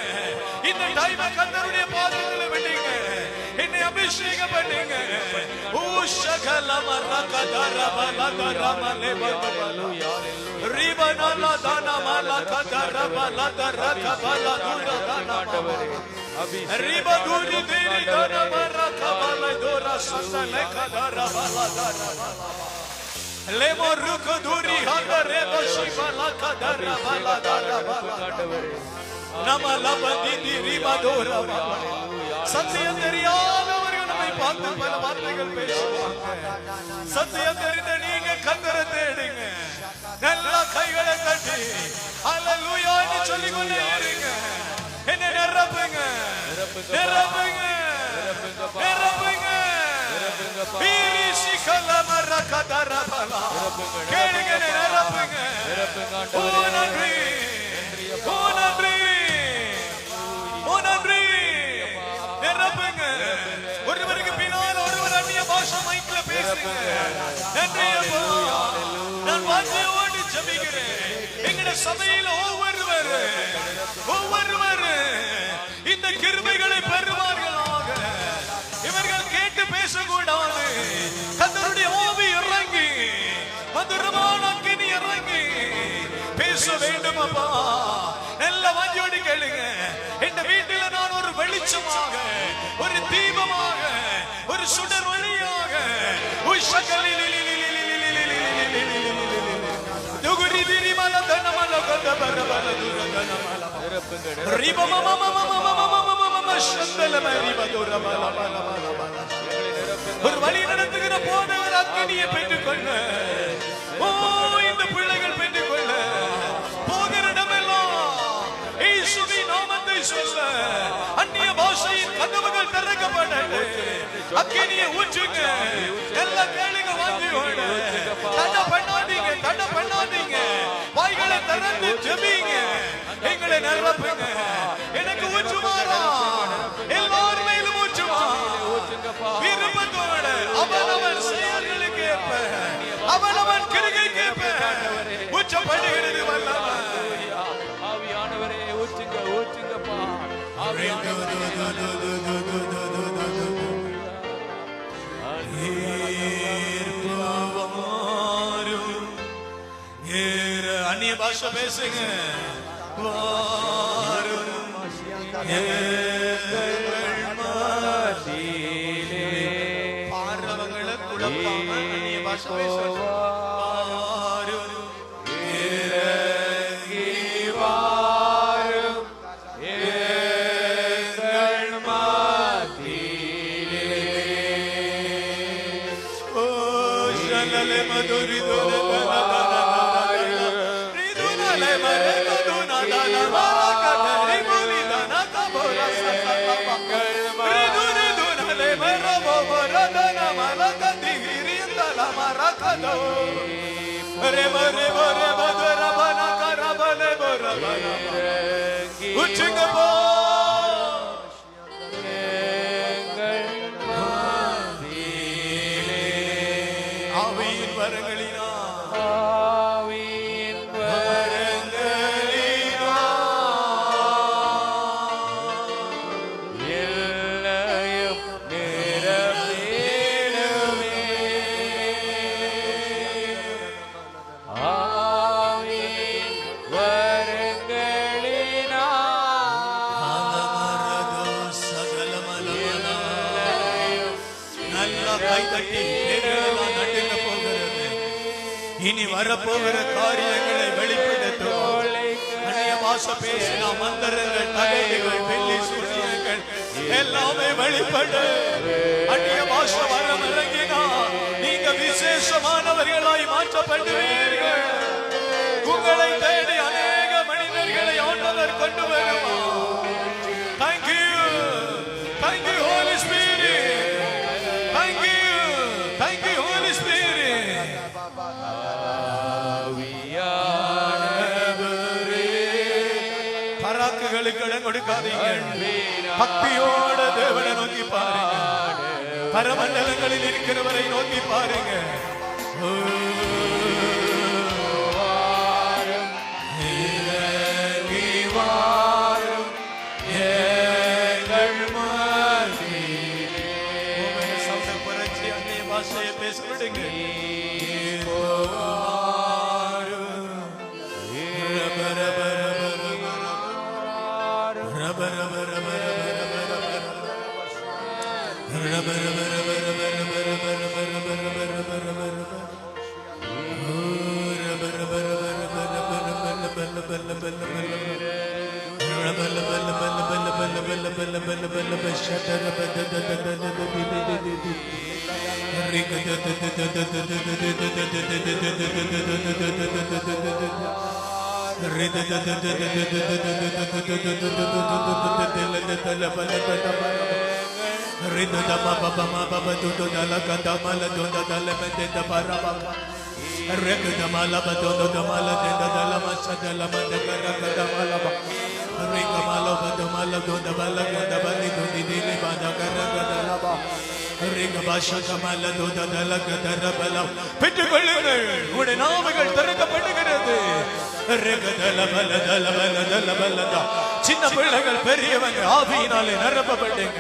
இந்த டைம் கர்த்தருடைய பாதத்தில் விடுங்க. என்னை அபிஷேகம் பண்ணுங்க. ஓ சகலம ரகதர பலதர மலேபலு ரிபனல தனமல கதர பலதர கபலதுர தனமவரே ரிபதுரி திரி தனமர கபலதுர சசலே கதர பலதர லெமருக்கு துரி ஹதரே பஷிபல கதர பலதர பலதர நமலபதி திரிபதுர சத்தியம் தெரியாதவர்கள் நம்மை பார்த்து பல வார்த்தைகள் பேசுவாங்க. சத்தியம் தெரிந்த நீங்க கர்த்தரை தேடுங்க. நல்ல கைகளை தட்டி அல்லேலூயா என்று சொல்லிக் கொண்டே இருங்க. என்னை நிரப்புங்க, நிரப்புங்க, நிரப்புங்க. கேளுங்க, நிரப்புங்க. ஓ நன்றி, ஓ நன்றி, ஓ நன்றி. நிரப்புங்க. ஒருவருக்கு பின்னால் ஒருவர் அந்நிய பாஷை மைக்ல பேசுங்க. நன்றி அப்பா. நான் வாஞ்சையோடு ஜெபிக்கிறேன். எங்கட சபையில் ஒவ்வொருவர் இந்த கிருபைகளை பெறுவார். பேச வேண்டும் அப்பா. நல்ல வாஞ்சியோடு கேளுங்க. இந்த வீட்டில நான் ஒரு வெளிச்சமாக, ஒரு தீபமாக, ஒரு சுடர் ஒளியாக ஒரு வழி நடத்துகிற போதவர் அக்கினியை பெற்றுக்கொள்ள, ஓ இந்த பிள்ளைகள் பெற்றுக்கொள்ள, போகிற இடமெல்லாம் இயேசுவின் நாமத்தை சொல்ல, அந்நிய பாஷையின் கதவுகள் திறக்கப்பட்டது. அக்கினியை ஊற்றுங்க. எல்லா கேளுங்க, வாங்கி தடை பண்ணாதீங்க, தடை பண்ணாதீங்க. வாய்களை திறந்து ஜெபிங்க. எங்களை நிரப்புங்க. எனக்கு ஊற்றுமாறா, எல்லார் மேலும் ஊற்றுமா. விருப்பத்தோடு அவனவன் செயல்களுக்கு ஏற்ப, அவனவன் கிருகைக்கு ஏற்ப ஊற்றப்படுகிறது வல்லவன். ஆவியானவரே ஊற்றுங்க, ஊற்றுங்கப்பா. அந்நிய பாஷை பேசுங்க. பாடுறவங்களை குழப்பாம அந்நிய பாஷை பேசுங்க. ஆவியின் வரங்களினா, ஆவியின் வரங்களினா எல்லையும் நிரம்பிடுமே. ஆவியின் வரங்களினா நல்ல கை தட்டி நட்டுங்க போகிறது. இனி வரப்போகிற காரியங்களை வெளிப்படுத்தும். அந்நிய பாஷை பேசினா மந்திரங்கள், தகவல்கள், வெள்ளி சூரியங்கள் எல்லாமே வெளிப்படு. அந்நிய பாஷை வரம் இறங்கினா நீங்க விசேஷமானவர்களாய் மாற்றப்படுவீர்கள். உங்களை தேடி அநேக மனிதர்களை ஆண்டவர் கொண்டு வருவார். Thank you, thank you Holy Spirit, thank you, thank you Holy Spirit. பராக்குகளுக்கு இடம் கொடுக்காதீங்க. பக்தியோட தேவனை நோக்கி பாருங்க. பரமண்டலங்களில் இருக்கிறவரை நோக்கி பாருங்க. பாஷையை பேச விடுங்க. பெற்றுக்கொள்ளுங்கள், உடைய நாவுகள் திறக்கப்படுகிறது. சின்ன பிள்ளைகள் பெரியவங்க ஆவியினாலே நிரப்பப்பட்டீங்க.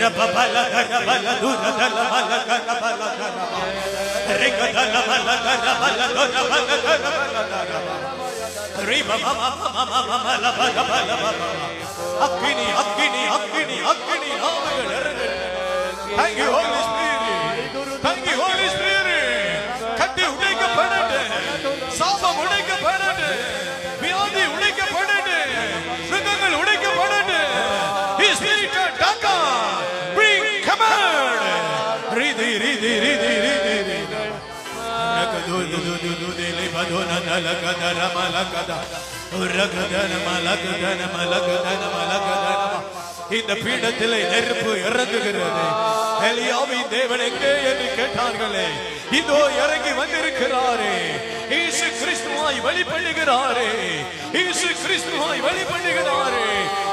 ரபபல கரபல துரதல மல கரபல கரபல ரிகதல மல கரபல துரபல கரபல ரிப மம மம மல பல பல அக்கினி அக்கினி அக்கினி அக்கினி நாமங்கள் இறங்கட்டும். Thank you Holy Spirit. Thank you Holy Spirit. கட்டி உடைக்கப்படட்டும், சாபம் உடைக்கப்படட்டும், வியாதி உடைக்கப்படட்டும், சுகங்கள் உடைக்கப்படட்டும். His Spirit taka bring command. Ridi ridi ridi ridi ridi rakadu du du du dele badona dalakada malakada urakadana malakadana malakadana malakadana. இந்த பீடத்திலே நெருப்பு இறங்குகிறது. எலியாவின் தேவன் எங்கே என்று கேட்டார்களே, இதோ இறங்கி வந்திருக்கிறாரே. இயேசு கிறிஸ்துவாய் வெளிப்படுகிறாரே, இயேசு கிறிஸ்துவாய் வெளிப்படுகிறாரே.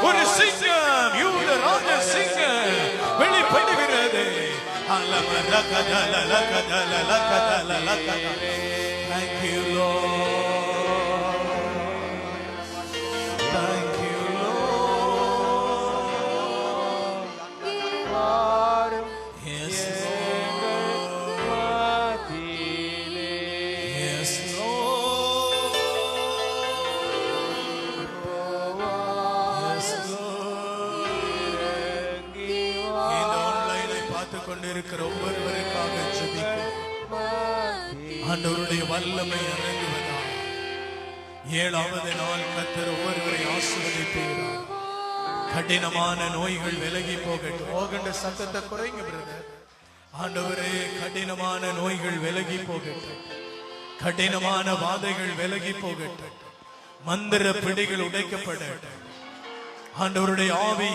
ஒரு சிங்கம், யூத ராஜ சிங்கம் வெளிப்படுகிறது. அலமரகதல லகதல லகதல லகதல. Thank you Lord. Thank you Lord. Yes Lord. Yes Lord. Yes Lord. இந்த ஆன்லைனை பார்த்து கொண்டிருக்கிற ஒவ்வொருவருக்காக ஜெபிக்கிறேன். ஆண்டவருடைய வல்லமை இறங்குவதா. 7வது நாள் கர்த்தர் ஒவ்வொருவரை ஆசீர்வதிப்பார். கடினமான நோய்கள் விலகி போகட்டும். போகின்ற சத்தத்தை குறைங்க பிரதர். ஆண்டவரே, கடினமான நோய்கள் விலகி போகட்டும், கடினமான வாதைகள் விலகி போகட்டும், மந்திர பிடிகள் உடைக்கப்படட்டும். ஆண்டவருடைய ஆவி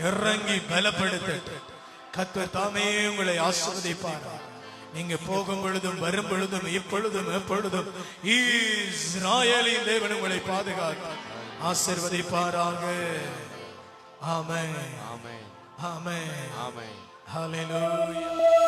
இறங்கி பலப்படுத்தட்டும். கர்த்தர் தாமே உங்களை ஆசீர்வதிப்பார். நீங்க போகும் பொழுதும் வரும் பொழுதும் இப்பொழுதும் எப்பொழுதும் இஸ்ராயேலின் தேவன் உங்களை பாதுகாக்க ஆசீர்வதிப்பாராக. ஆமென், ஆமென், ஆமென், ஆமென். ஹல்லேலூயா.